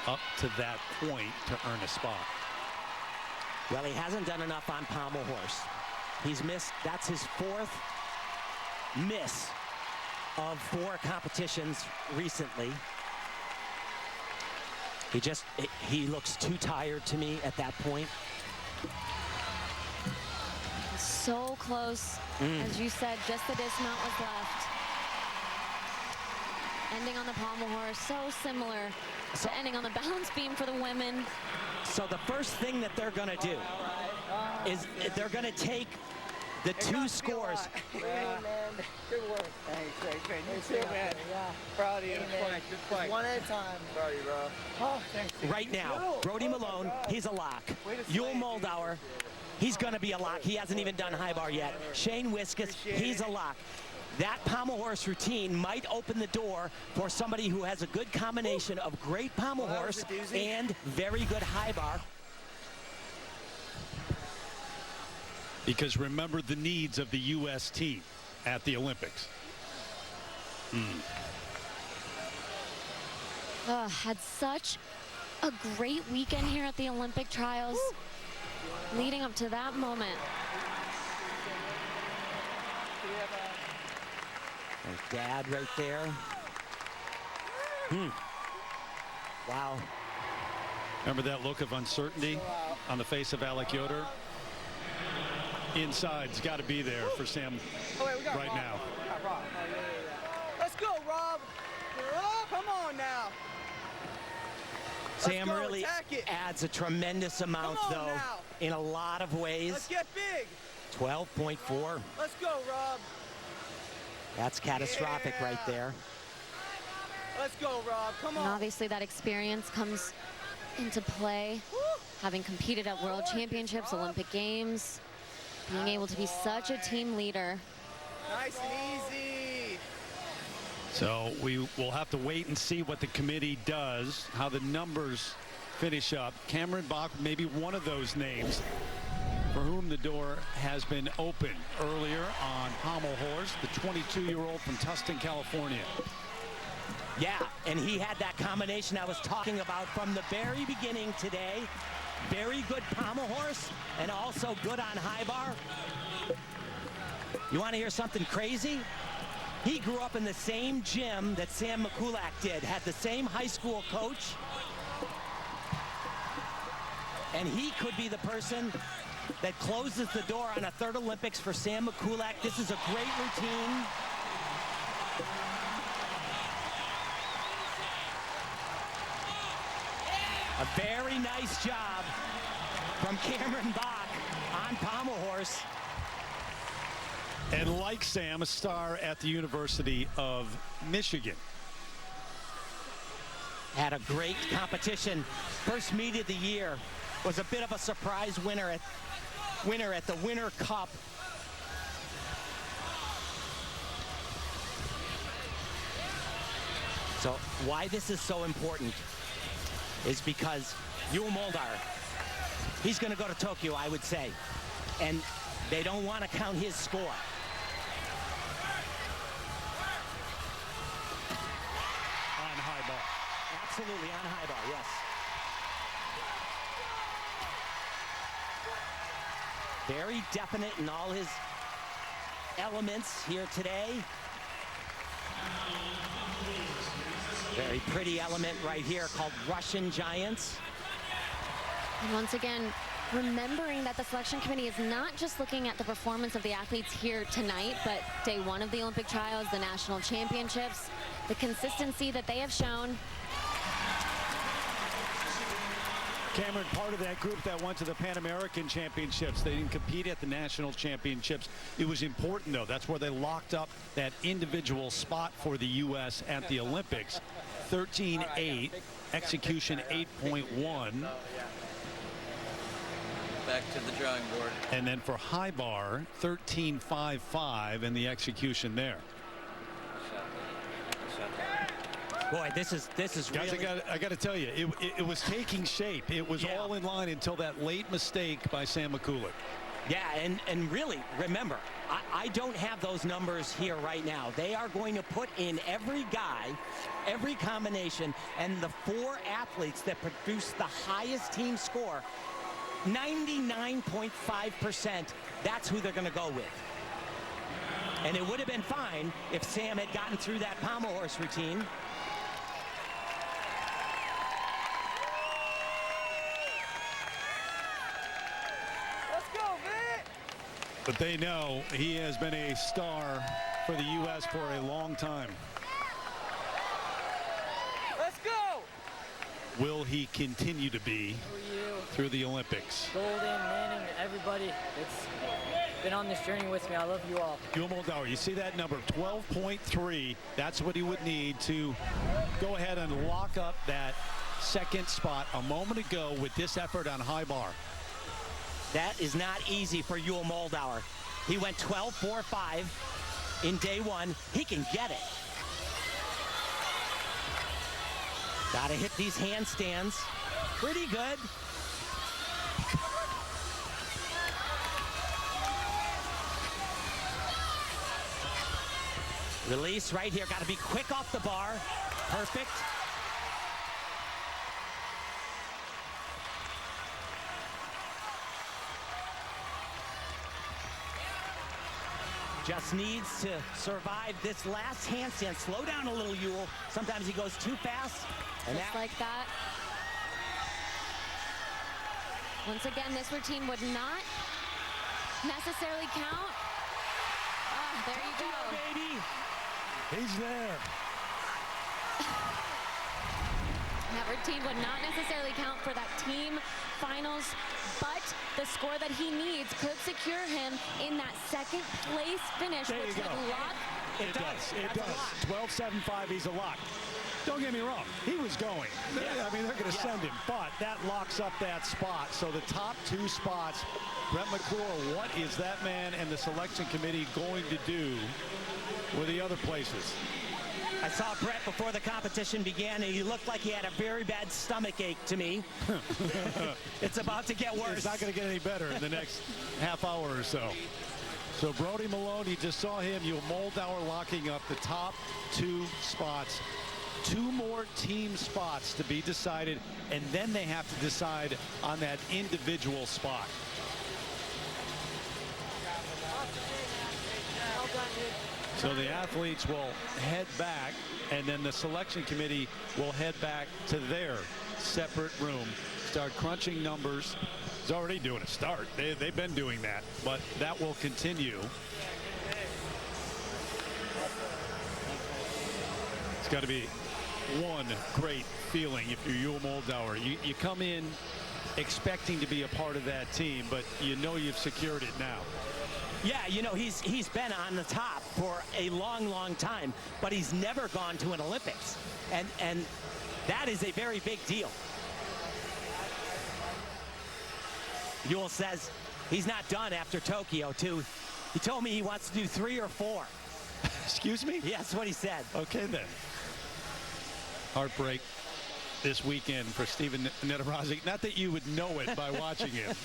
up to that point to earn a spot? Well, he hasn't done enough on pommel horse. He's missed, that's his 4th miss of 4 competitions recently. He looks too tired to me at that point. So close. As you said, just the dismount was left. Ending on the pommel horse, so similar to ending on the balance beam for the women. So the first thing that they're going to do is they're going to take the 2 scores. Good work. Thanks, you too, man. Yeah. Proud of you. Good fight. One at a time. Proud of you, bro. Oh, thanks. Right now, Brody Malone, he's a lock. Mouldauer, he's going to be a lock. He hasn't even done high bar yet. Shane Wiskus, he's a lock. That pommel horse routine might open the door for somebody who has a good combination of great pommel horse and very good high bar. Because remember the needs of the U.S. team at the Olympics. Had such a great weekend here at the Olympic trials. Leading up to that moment. There's Dad right there. Wow. Remember that look of uncertainty on the face of Alec Yoder? Inside's got to be there for Sam right now. Let's go, Rob. Oh, come on now. Sam really adds a tremendous amount, though, in a lot of ways. Let's get big. 12.4. Let's go, Rob. That's catastrophic right there. Let's go, Rob. Come on. And obviously that experience comes into play, having competed at World Championships, Olympic Games, being able to be such a team leader. Nice and easy. So we will have to wait and see what the committee does, how the numbers finish up. Cameron Bach may be one of those names for whom the door has been open earlier on Pommel horse, the 22-year-old from Tustin, California. Yeah, and he had that combination I was talking about from the very beginning today. Very good pommel horse and also good on high bar. You want to hear something crazy? He grew up in the same gym that Sam Mikulak did, had the same high school coach. And he could be the person that closes the door on a third Olympics for Sam Mikulak. This is a great routine. A very nice job from Cameron Bach on pommel horse. And like Sam, a star at the University of Michigan. Had a great competition. First meet of the year. Was a bit of a surprise winner at the Winter Cup. So why this is so important is because Mouldauer, he's going to go to Tokyo, I would say, and they don't want to count his score. On high bar. Absolutely on high bar, yes. Very definite in all his elements here today. Very pretty element right here called Russian Giants. And once again, remembering that the selection committee is not just looking at the performance of the athletes here tonight, but day one of the Olympic trials, the national championships, the consistency that they have shown. Cameron, part of that group that went to the Pan American Championships. They didn't compete at the national championships. It was important, though. That's where they locked up that individual spot for the U.S. at the Olympics. 13.8, execution 8.1. Back to the drawing board. And then for high bar, 13.55 in the execution there. Boy, this is Guys, really... I got to tell you, it was taking shape. It was all in line until that late mistake by Sam Mikulak. Yeah, and really, remember, I don't have those numbers here right now. They are going to put in every guy, every combination, and the four athletes that produce the highest team score, 99.5%, that's who they're going to go with. And it would have been fine if Sam had gotten through that pommel horse routine. But they know he has been a star for the U.S. for a long time. Let's go. Will he continue to be through the Olympics? Golden, Landon, everybody that's been on this journey with me. I love you all. Mouldauer, you see that number, 12.3. That's what he would need to go ahead and lock up that second spot a moment ago with this effort on high bar. That is not easy for Mouldauer. He went 12.45 in day one. He can get it. Got to hit these handstands. Pretty good. Release right here. Got to be quick off the bar. Perfect. Just needs to survive this last handstand. Slow down a little, Yule. Sometimes he goes too fast. And Just like that. Once again, this routine would not necessarily count. Ah, there you go. Baby. He's there. That routine would not necessarily count for that team finals, but the score that he needs could secure him in that second place finish, There which you go. would lock. It does. It does. 12-7-5, he's a lock. Don't get me wrong. He was going. I mean, they're going to send him. But that locks up that spot. So the top two spots, Brett McClure, what is that man and the selection committee going to do with the other places? I saw Brett before the competition began, and he looked like he had a very bad stomach ache to me. It's about to get worse. It's not going to get any better in the next half hour or so. So Brody Malone, you just saw him. Mouldauer locking up the top two spots. Two more team spots to be decided, and then they have to decide on that individual spot. So the athletes will head back, and then the selection committee will head back to their separate room, start crunching numbers. He's already doing a start. They've been doing that, but that will continue. It's got to be one great feeling if you're Yul Mouldauer. You come in expecting to be a part of that team, but you know you've secured it now. Yeah, you know, he's been on the top for a long time, but he's never gone to an Olympics. And that is a very big deal. Yul says he's not done after Tokyo, too. He told me he wants to do 3 or 4. Excuse me? Yeah, that's what he said. Okay, then. Heartbreak this weekend for Steven Nedorossi. Not that you would know it by watching him.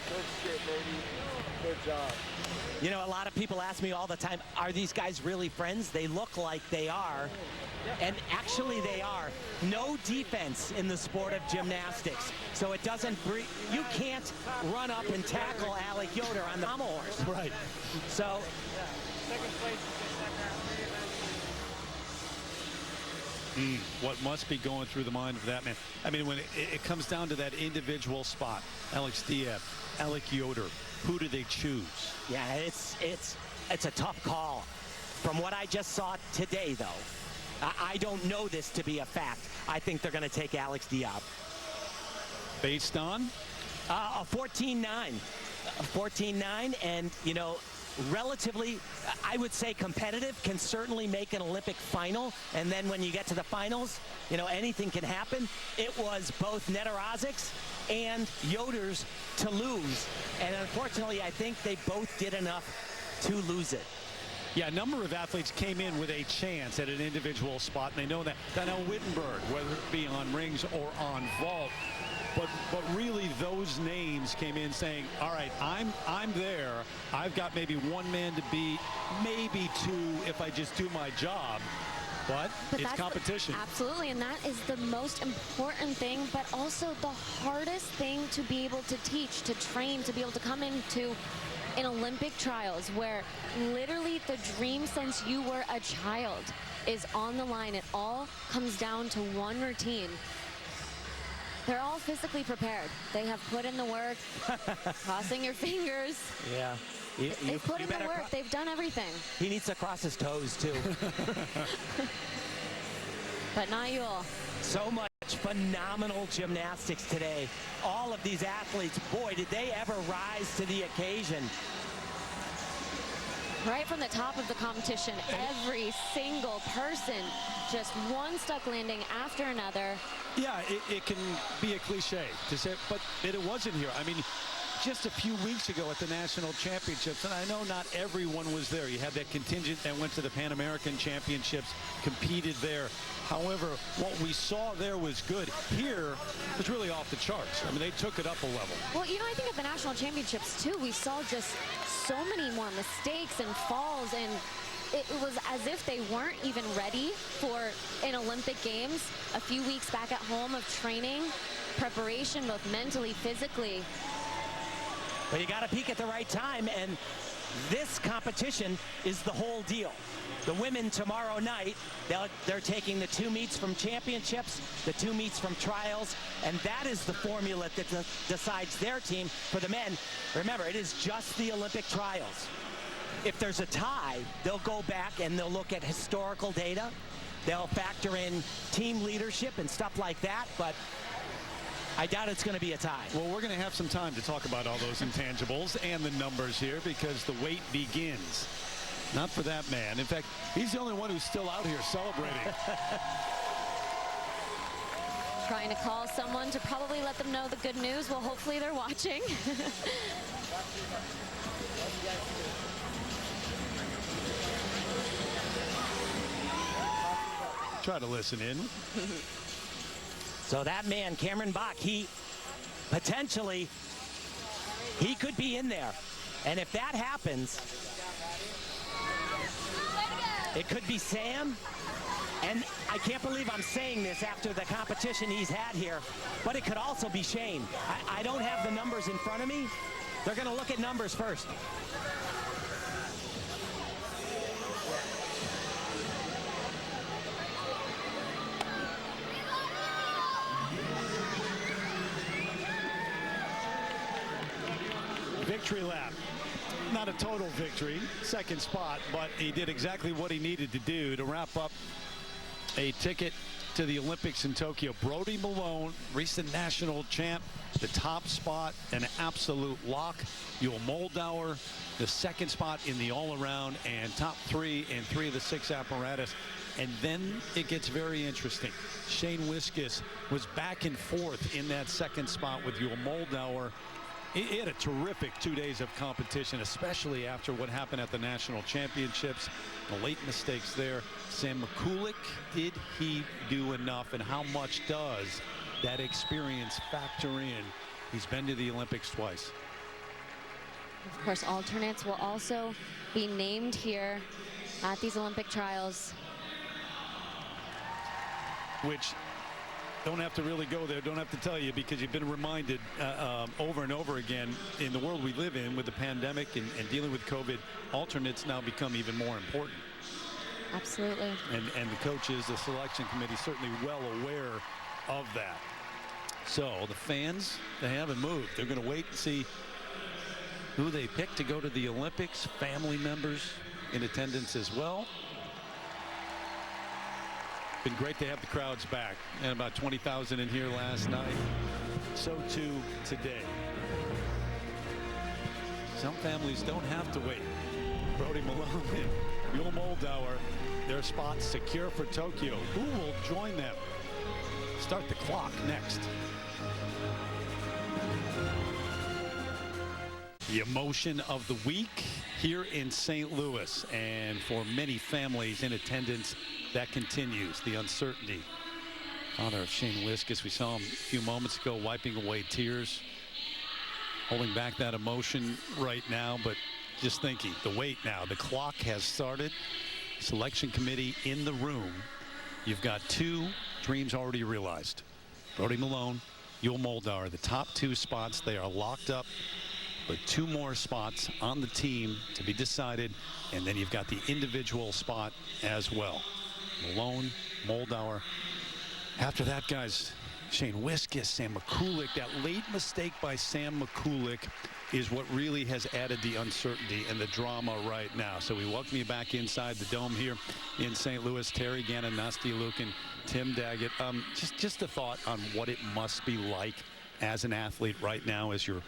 Good shit, baby. Good job. You know, a lot of people ask me all the time, are these guys really friends? They look like they are. And actually they are. No defense in the sport of gymnastics. So it doesn't you can't run up and tackle Alec Yoder on the pommel horse. Right. So what must be going through the mind of that man? I mean, when it comes down to that individual spot, Alex Diab, Alec Yoder, who do they choose? yeah, it's a tough call. From what I just saw today, though, I don't know this to be a fact. I think they're going to take Alex Diab. Based on? A 14-9. 14-9, and, you know, relatively, I would say competitive, can certainly make an Olympic final. And then when you get to the finals, you know, anything can happen. It was both Nedorossik's and Yoder's to lose. And unfortunately, I think they both did enough to lose it. Yeah, a number of athletes came in with a chance at an individual spot, and they know that. Donnell Wittenberg, whether it be on rings or on vault, but really those names came in saying, all right, I'm there. I've got maybe one man to beat, maybe two if I just do my job. But it's competition. Absolutely, and that is the most important thing, but also the hardest thing to be able to teach, to train, to be able to come into in Olympic trials, where literally the dream since you were a child is on the line. It all comes down to one routine. They're all physically prepared. They have put in the work, crossing your fingers. Yeah. They've put in the work. They've done everything. He needs to cross his toes, too. But not Yul. So much phenomenal gymnastics today. All of these athletes, boy, did they ever rise to the occasion. Right from the top of the competition, every single person, just one stuck landing after another. Yeah, it can be a cliche to say, but it wasn't here. I mean, just a few weeks ago at the national championships, and I know not everyone was there. You had that contingent that went to the Pan American Championships, competed there. However, what we saw there was good. Here it was really off the charts. I mean, they took it up a level. Well, you know, I think at the national championships too, we saw just so many more mistakes and falls, and it was as if they weren't even ready for an Olympic Games. A few weeks back at home of training, preparation, both mentally, physically. But you got to peak at the right time, and this competition is the whole deal. The women tomorrow night, they're taking the 2 meets from championships, the 2 meets from trials, and that is the formula that decides their team. For the men, remember, it is just the Olympic trials. If there's a tie, they'll go back and they'll look at historical data. They'll factor in team leadership and stuff like that, but I doubt it's going to be a tie. Well, we're going to have some time to talk about all those intangibles and the numbers here because the wait begins. Not for that man. In fact, he's the only one who's still out here celebrating. Trying to call someone to probably let them know the good news. Well, hopefully they're watching. Try to listen in. So that man, Cameron Bach, he potentially, he could be in there. And if that happens, it could be Sam. And I can't believe I'm saying this after the competition he's had here, but it could also be Shane. I don't have the numbers in front of me. They're going to look at numbers first. Victory lap. Not a total victory, second spot, but he did exactly what he needed to do to wrap up a ticket to the Olympics in Tokyo. Brody Malone, recent national champ, the top spot, an absolute lock. Mouldauer, the second spot in the all-around, and top 3 in 3 of the 6 apparatus. And then it gets very interesting. Shane Wiskus was back and forth in that second spot with Mouldauer. He had a terrific 2 days of competition, especially after what happened at the national championships. The late mistakes there. Sam Mikulak, did he do enough, and how much does that experience factor in? He's been to the Olympics twice. Of course, alternates will also be named here at these Olympic trials. Which don't have to really go there, don't have to tell you, because you've been reminded over and over again in the world we live in with the pandemic and dealing with COVID, alternates now become even more important. Absolutely. And the coaches, the selection committee, certainly well aware of that. So the fans, they haven't moved. They're going to wait and see who they pick to go to the Olympics. Family members in attendance as well. Been great to have the crowds back, and about 20,000 in here last night. So too today. Some families don't have to wait. Brody Malone and Mouldauer, their spots secure for Tokyo. Who will join them? Start the clock next. The emotion of the week here in St. Louis, and for many families in attendance, that continues. The uncertainty. Father of Shane Wiskus, we saw him a few moments ago wiping away tears, holding back that emotion right now, but just thinking, the wait now, the clock has started. Selection committee in the room. You've got 2 dreams already realized. Brody Malone, Mouldauer, the top 2 spots, they are locked up. But 2 more spots on the team to be decided, and then you've got the individual spot as well. Malone, Mouldauer. After that, guys, Shane Wiskus, Sam Mikulak. That late mistake by Sam Mikulak is what really has added the uncertainty and the drama right now. So we welcome you back inside the dome here in St. Louis. Terry Gannon, Nasty Lukin, Tim Daggett. Just a thought on what it must be like as an athlete right now as you're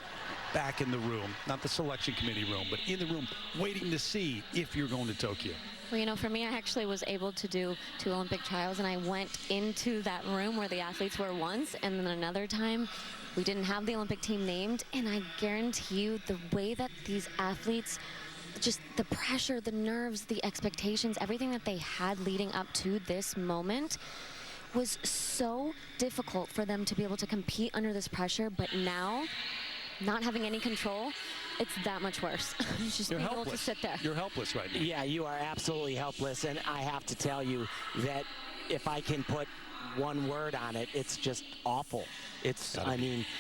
back in the room, not the selection committee room, but in the room waiting to see if you're going to Tokyo. Well, you know, for me, I actually was able to do 2 Olympic trials, and I went into that room where the athletes were once, and then another time we didn't have the Olympic team named, and I guarantee you the way that these athletes, just the pressure, the nerves, the expectations, everything that they had leading up to this moment was so difficult for them to be able to compete under this pressure. But now, not having any control, it's that much worse. Just being able to sit there. You're helpless right now. Yeah, you are absolutely helpless. And I have to tell you that if I can put one word on it, it's just awful. It's,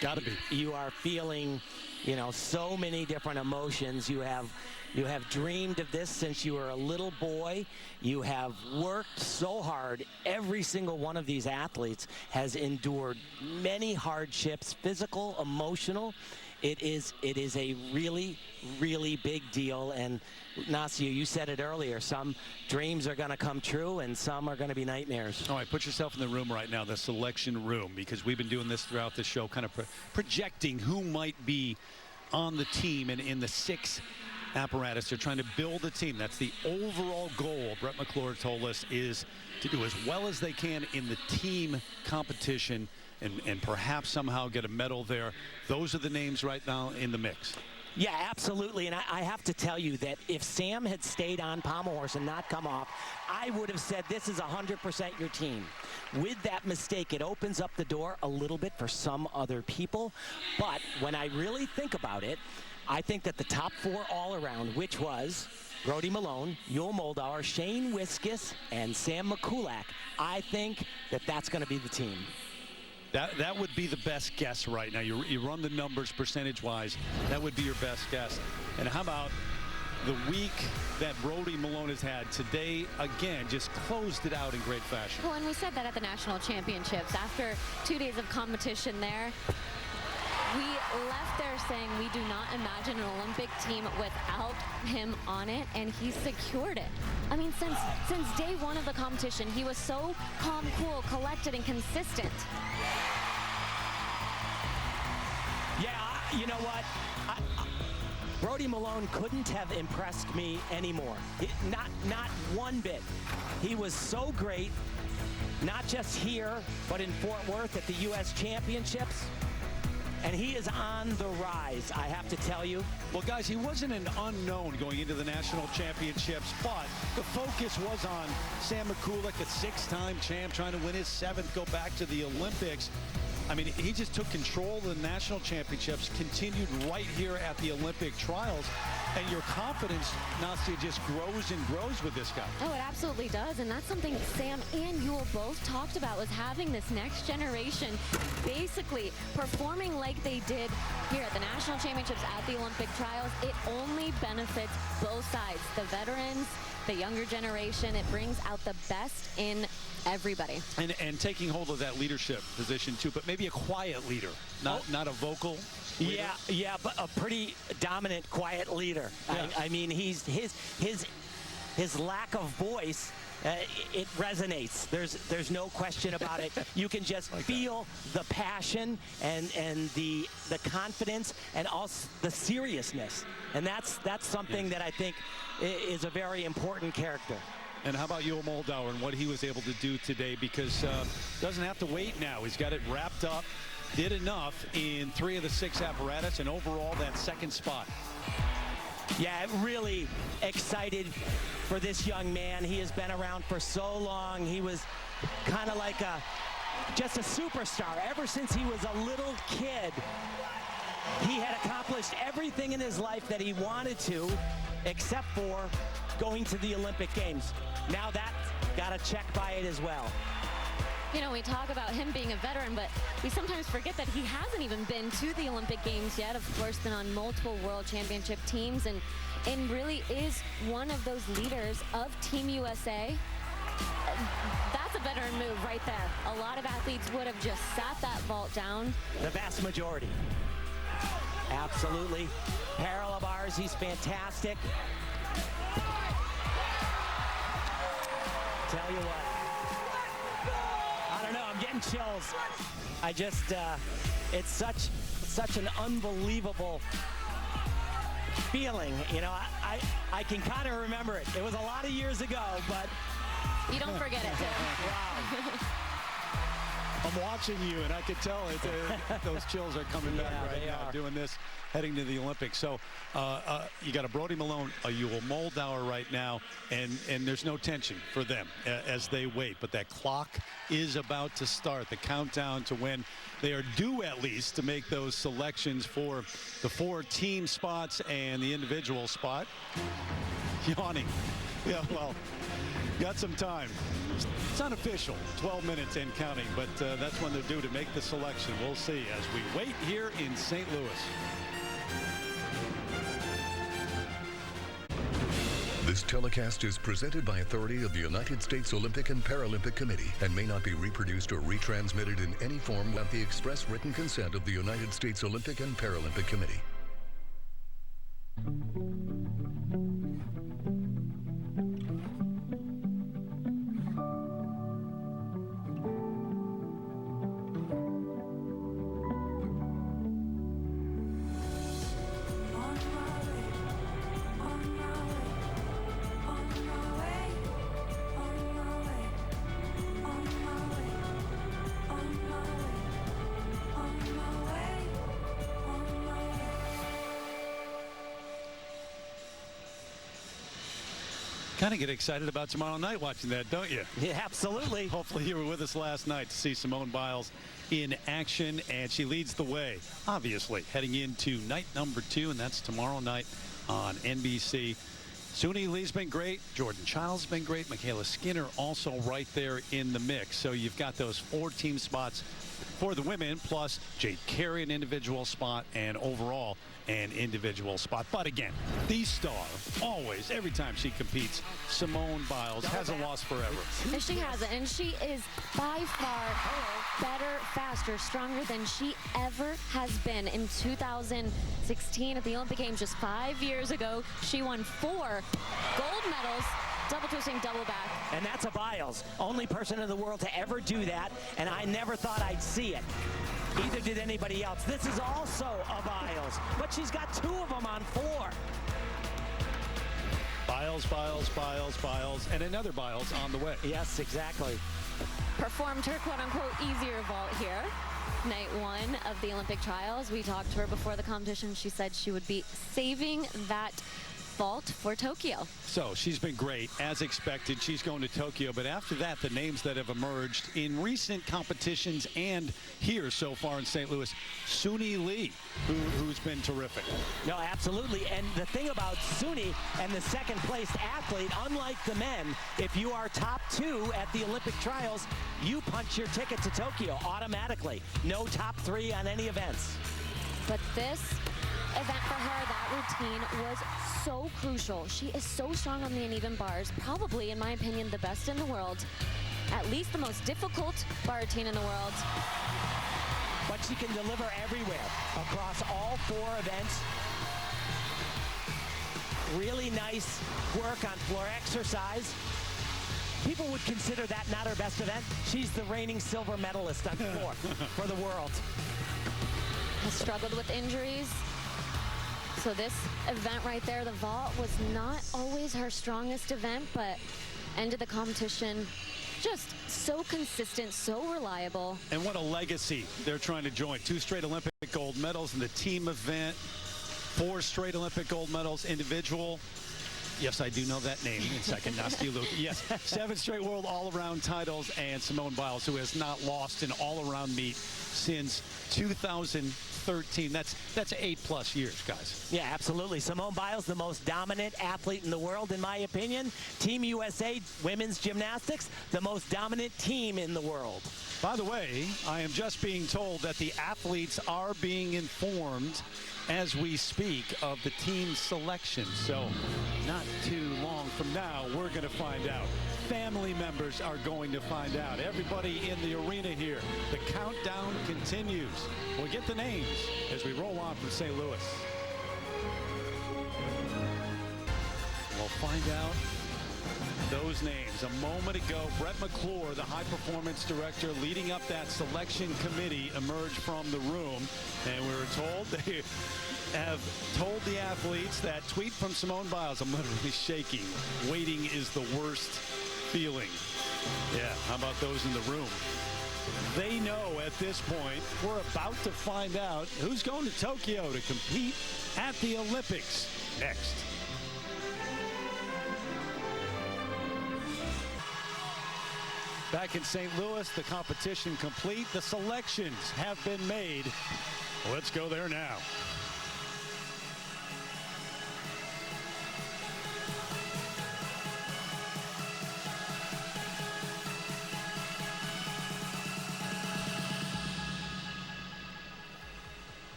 gotta be. You are feeling, you know, so many different emotions. You have You have dreamed of this since you were a little boy. You have worked so hard. Every single one of these athletes has endured many hardships, physical, emotional. It is a really, really big deal. And Nastia, you said it earlier, some dreams are going to come true and some are going to be nightmares. All right, put yourself in the room right now, the selection room, because we've been doing this throughout the show, kind of projecting who might be on the team and in the 6 apparatus. They're trying to build a team. That's the overall goal, Brett McClure told us, is to do as well as they can in the team competition and perhaps somehow get a medal there. Those are the names right now in the mix. Yeah, absolutely. And I have to tell you that if Sam had stayed on Pommel horse and not come off, I would have said this is 100% your team. With that mistake, it opens up the door a little bit for some other people. But when I really think about it, I think that the top 4 all around, which was Brody Malone, Mouldauer, Shane Wiskus, and Sam Mikulak, I think that that's going to be the team. That would be the best guess right now. You run the numbers percentage-wise. That would be your best guess. And how about the week that Brody Malone has had today? Again, just closed it out in great fashion. Well, and we said that at the national championships. After 2 days of competition there, we left there saying we do not imagine an Olympic team without him on it, and he secured it. I mean, since day 1 of the competition, he was so calm, cool, collected, and consistent. Yeah, you know what? Brody Malone couldn't have impressed me anymore. Not one bit. He was so great, not just here, but in Fort Worth at the U.S. Championships. And he is on the rise, I have to tell you. Well, guys, he wasn't an unknown going into the national championships, but the focus was on Sam Mikulak, a 6-time champ, trying to win his 7th, go back to the Olympics. I mean, he just took control of the national championships, continued right here at the Olympic trials, and your confidence, Nastia, just grows and grows with this guy. Oh, it absolutely does, and that's something Sam and Yul both talked about, was having this next generation basically performing like they did here at the national championships, at the Olympic trials. It only benefits both sides, the veterans, the younger generation. It brings out the best in everybody. And taking hold of that leadership position too, but maybe a quiet leader, not a vocal leader. Yeah, but a pretty dominant, quiet leader. Yeah. I mean, his lack of voice, it resonates. There's no question about it. You can just like feel the passion and the confidence and also the seriousness. And that's something that I think is a very important character. And how about Mouldauer and what he was able to do today? Because doesn't have to wait now. He's got it wrapped up, did enough in 3 of the 6 apparatus, and overall that 2nd spot. Yeah, really excited for this young man. He has been around for so long. He was kind of like just a superstar ever since he was a little kid. He had accomplished everything in his life that he wanted to, except for going to the Olympic Games. Now that's got a check by it as well. You know, we talk about him being a veteran, but we sometimes forget that he hasn't even been to the Olympic Games yet. Of course, been on multiple world championship teams and really is one of those leaders of Team USA. That's a veteran move right there. A lot of athletes would have just sat that vault down. The vast majority. Absolutely. Parallel bars, he's fantastic. Tell you what. I don't know, I'm getting chills. I just, it's such an unbelievable feeling. You know, I can kind of remember it. It was a lot of years ago, but. You don't forget it, Tim. Wow. I'm watching you, and I can tell those chills are coming back right now, doing this, heading to the Olympics. So you got a Brody Malone, a Mouldauer right now, and there's no tension for them as they wait. But that clock is about to start, the countdown to when they are due at least to make those selections for the 4 team spots and the individual spot. Yawning. Yeah, well, got some time. It's unofficial, 12 minutes and counting, but that's when they're due to make the selection. We'll see as we wait here in St. Louis. This telecast is presented by authority of the United States Olympic and Paralympic Committee and may not be reproduced or retransmitted in any form without the express written consent of the United States Olympic and Paralympic Committee. Kind of get excited about tomorrow night watching that, don't you? Yeah, absolutely. Hopefully you were with us last night to see Simone Biles in action, and she leads the way, obviously, heading into night number 2, and that's tomorrow night on NBC. Suni Lee's been great. Jordan Childs has been great. Michaela Skinner also right there in the mix. So you've got those 4 team spots for the women, plus Jade Carey, an individual spot, and overall an individual spot. But again, the star, always, every time she competes, Simone Biles hasn't lost forever. And she hasn't, and she is by far better, faster, stronger than she ever has been. In 2016 at the Olympic Games, just 5 years ago, she won 4 gold medals, double twisting, double back. And that's a Biles. Only person in the world to ever do that, and I never thought I'd see it. Either did anybody else. This is also a Biles, but she's got 2 of them on 4. Biles, Biles, Biles, Biles, and another Biles on the way. Yes, exactly. Performed her quote-unquote easier vault here. Night 1 of the Olympic trials. We talked to her before the competition. She said she would be saving that vault for Tokyo. So she's been great, as expected. She's going to Tokyo, but after that, the names that have emerged in recent competitions and here so far in St. Louis, Suni Lee, who's been terrific. No, absolutely. And the thing about Suni and the second-placed athlete, unlike the men, if you are top 2 at the Olympic trials, you punch your ticket to Tokyo automatically. No top 3 on any events. But this event for her, that routine was so crucial. She is so strong on the uneven bars, probably, in my opinion, the best in the world. At least the most difficult bar routine in the world. But she can deliver everywhere, across all 4 events. Really nice work on floor exercise. People would consider that not her best event. She's the reigning silver medalist on floor for the world. Has struggled with injuries. So this event right there, the vault, was not always her strongest event, but ended the competition just so consistent, so reliable. And what a legacy they're trying to join. 2 straight Olympic gold medals in the team event, 4 straight Olympic gold medals individual. Yes, I do know that name in second. Luke. Yes, 7 straight world all-around titles, and Simone Biles, who has not lost an all-around meet since 2013. That's 8+ years, guys. Yeah, absolutely. Simone Biles, the most dominant athlete in the world, in my opinion. Team USA women's gymnastics, the most dominant team in the world. By the way, I am just being told that the athletes are being informed as we speak of the team selection. So not too long from now, we're going to find out. Family members are going to find out. Everybody in the arena here. The countdown continues. We'll get the names as we roll on from St. Louis. We'll find out those names. A moment ago, Brett McClure, the high performance director leading up that selection committee, emerged from the room, and we were told they have told the athletes that tweet from Simone Biles, I'm literally shaking. Waiting is the worst feeling. Yeah, how about those in the room? They know at this point we're about to find out who's going to Tokyo to compete at the Olympics next. Back in St. Louis, the competition complete. The selections have been made. Let's go there now.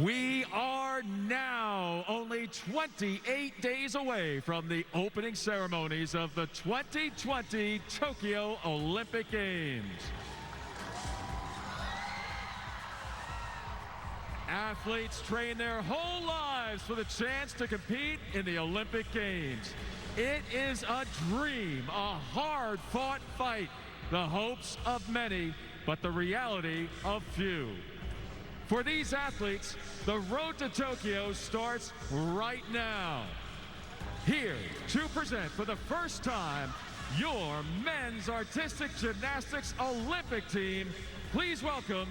We are are now only 28 days away from the opening ceremonies of the 2020 Tokyo Olympic Games. Athletes train their whole lives for the chance to compete in the Olympic Games. It is a dream, a hard-fought fight, the hopes of many, but the reality of few. For these athletes, the road to Tokyo starts right now. Here to present for the first time your men's artistic gymnastics Olympic team, please welcome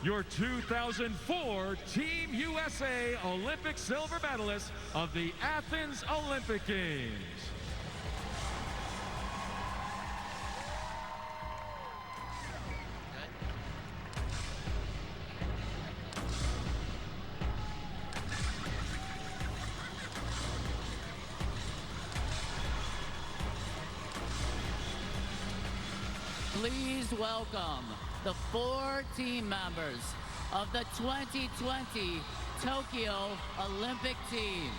your 2004 Team USA Olympic silver medalist of the Athens Olympic Games. Please welcome the 4 team members of the 2020 Tokyo Olympic team.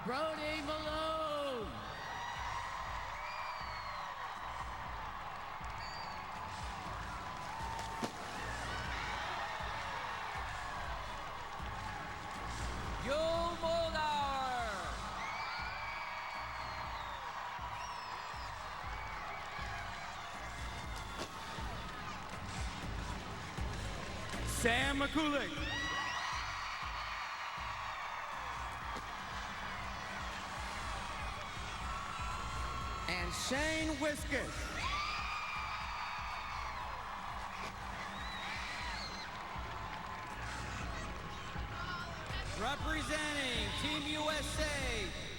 Brody Malone. Mouldauer. Mikulak. And Shane Wiskus. Representing Team USA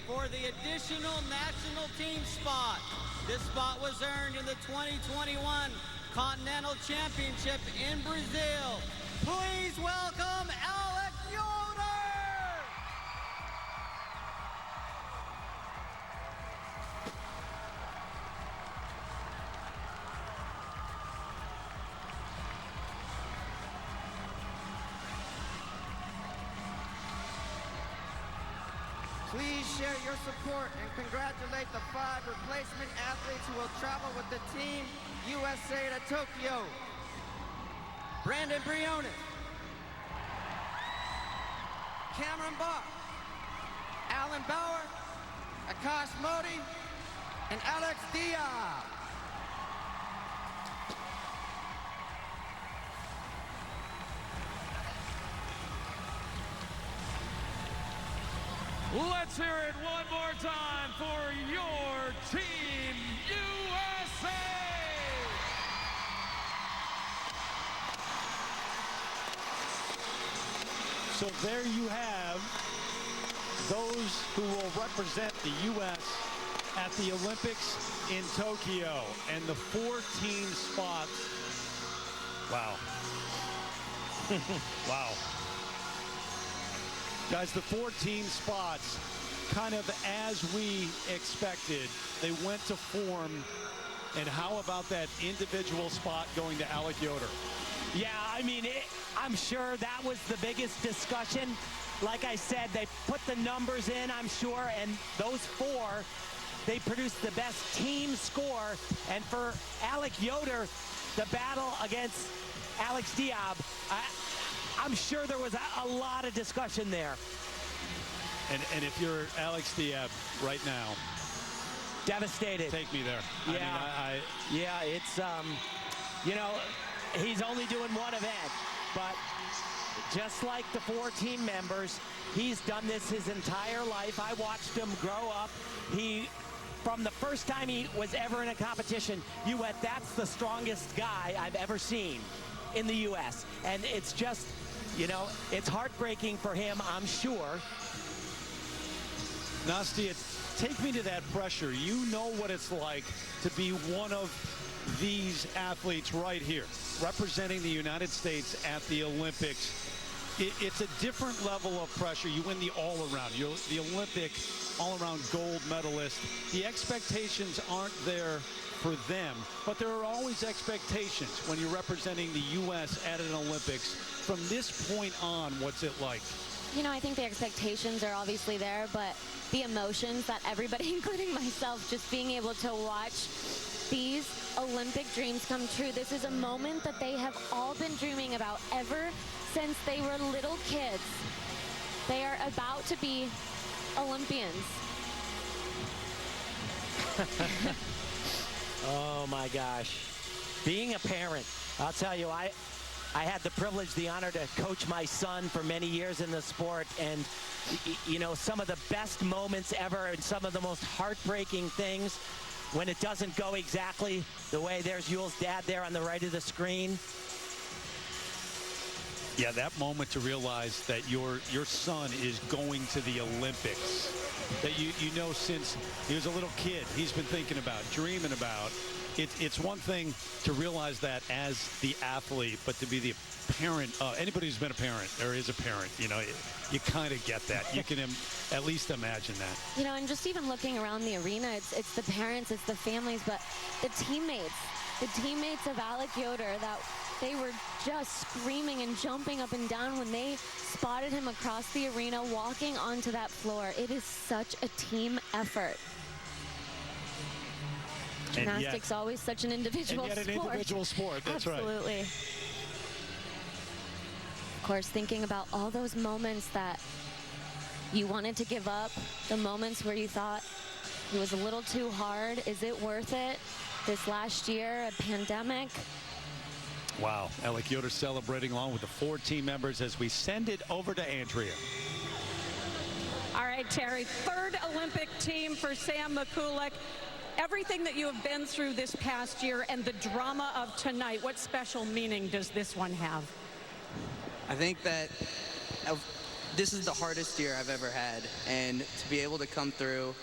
for the additional national team spot. This spot was earned in the 2021 Continental Championship in Brazil. Please welcome Alex Yoder! Please share your support and congratulate the 5 replacement athletes who will travel with the Team USA to Tokyo. Brandon Briones, Cameron Bach, Alan Bauer, Akash Modi, and Alex Diaz. Let's hear it one more time for your Team USA! So there you have those who will represent the U.S. at the Olympics in Tokyo. And the 14 spots. Wow. Wow. Guys, the 14 spots, kind of as we expected, they went to form. And how about that individual spot going to Alex Yoder? Yeah, I mean, I'm sure that was the biggest discussion. Like I said, they put the numbers in, I'm sure, and those 4, they produced the best team score. And for Alex Yoder, the battle against Alex Diaz, I'm sure there was a lot of discussion there. And if you're Alex Diaz right now, devastated. Take me there. Yeah, yeah, it's you know, he's only doing one event, but just like the 4 team members, he's done this his entire life. I watched him grow up. From the first time he was ever in a competition, that's the strongest guy I've ever seen in the U.S. And it's just, you know, it's heartbreaking for him, I'm sure. Nastia, take me to that pressure. You know what it's like to be one of these athletes right here, representing the United States at the Olympics. It's a different level of pressure. You win the all-around. You're the Olympic all-around gold medalist. The expectations aren't there for them, but there are always expectations when you're representing the U.S. at an Olympics. From this point on, what's it like? You know, I think the expectations are obviously there, but the emotions that everybody, including myself, just being able to watch these Olympic dreams come true. This is a moment that they have all been dreaming about ever since they were little kids. They are about to be Olympians. Oh my gosh. Being a parent, I'll tell you, I had the privilege, the honor to coach my son for many years in the sport, and you know, some of the best moments ever and some of the most heartbreaking things when it doesn't go exactly the way. There's Yule's dad there on the right of the screen. Yeah, that moment to realize that your son is going to the Olympics, that you know since he was a little kid, he's been thinking about, dreaming about. It's one thing to realize that as the athlete, but to be the parent, anybody who's been a parent or is a parent, you know, you kind of get that. You can at least imagine that. You know, and just even looking around the arena, it's the parents, it's the families, but the teammates of Alec Yoder, that they were just screaming and jumping up and down when they spotted him across the arena walking onto that floor. It is such a team effort. Gymnastics always such an individual sport. And yet an individual sport, that's right. Absolutely. Of course, thinking about all those moments that you wanted to give up, the moments where you thought it was a little too hard. Is it worth it? This last year, a pandemic. Wow, Alec Yoder celebrating along with the 4 team members as we send it over to Andrea. All right, Terry, 3rd Olympic team for Sam Mikulak. Everything that you have been through this past year and the drama of tonight, what special meaning does this one have? I think that this is the hardest year I've ever had, and to be able to come through,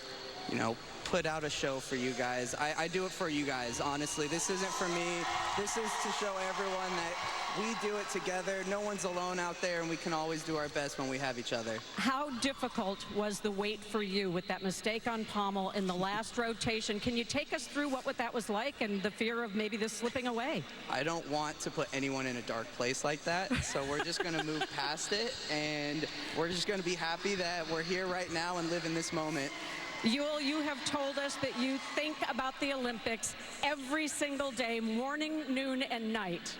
you know, put out a show for you guys. I do it for you guys, honestly. This isn't for me. This is to show everyone that we do it together. No one's alone out there, and we can always do our best when we have each other. How difficult was the wait for you with that mistake on Pommel in the last rotation? Can you take us through what that was like and the fear of maybe this slipping away? I don't want to put anyone in a dark place like that, so we're just going to move past it, and we're just going to be happy that we're here right now and live in this moment. Yule, you have told us that you think about the Olympics every single day, morning, noon, and night.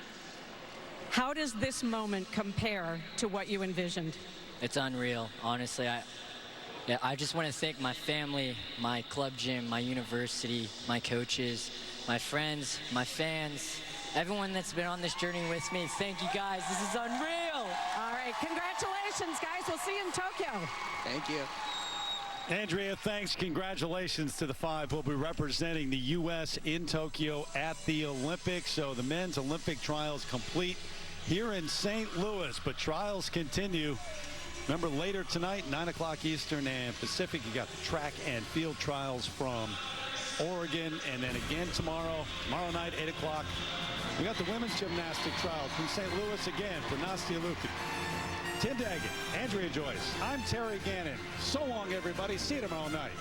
How does this moment compare to what you envisioned? It's unreal, honestly. I just want to thank my family, my club gym, my university, my coaches, my friends, my fans, everyone that's been on this journey with me. Thank you, guys. This is unreal. All right, congratulations, guys. We'll see you in Tokyo. Thank you. Andrea, thanks. Congratulations to the 5 who will be representing the U.S. in Tokyo at the Olympics. So the men's Olympic trials complete here in St. Louis, but trials continue. Remember, later tonight, 9 o'clock Eastern and Pacific, you got the track and field trials from Oregon, and then again tomorrow night, 8 o'clock. We got the women's gymnastic trials from St. Louis again for Nastia Liukin. Tim Daggett, Andrea Joyce, I'm Terry Gannon. So long, everybody. See you tomorrow night.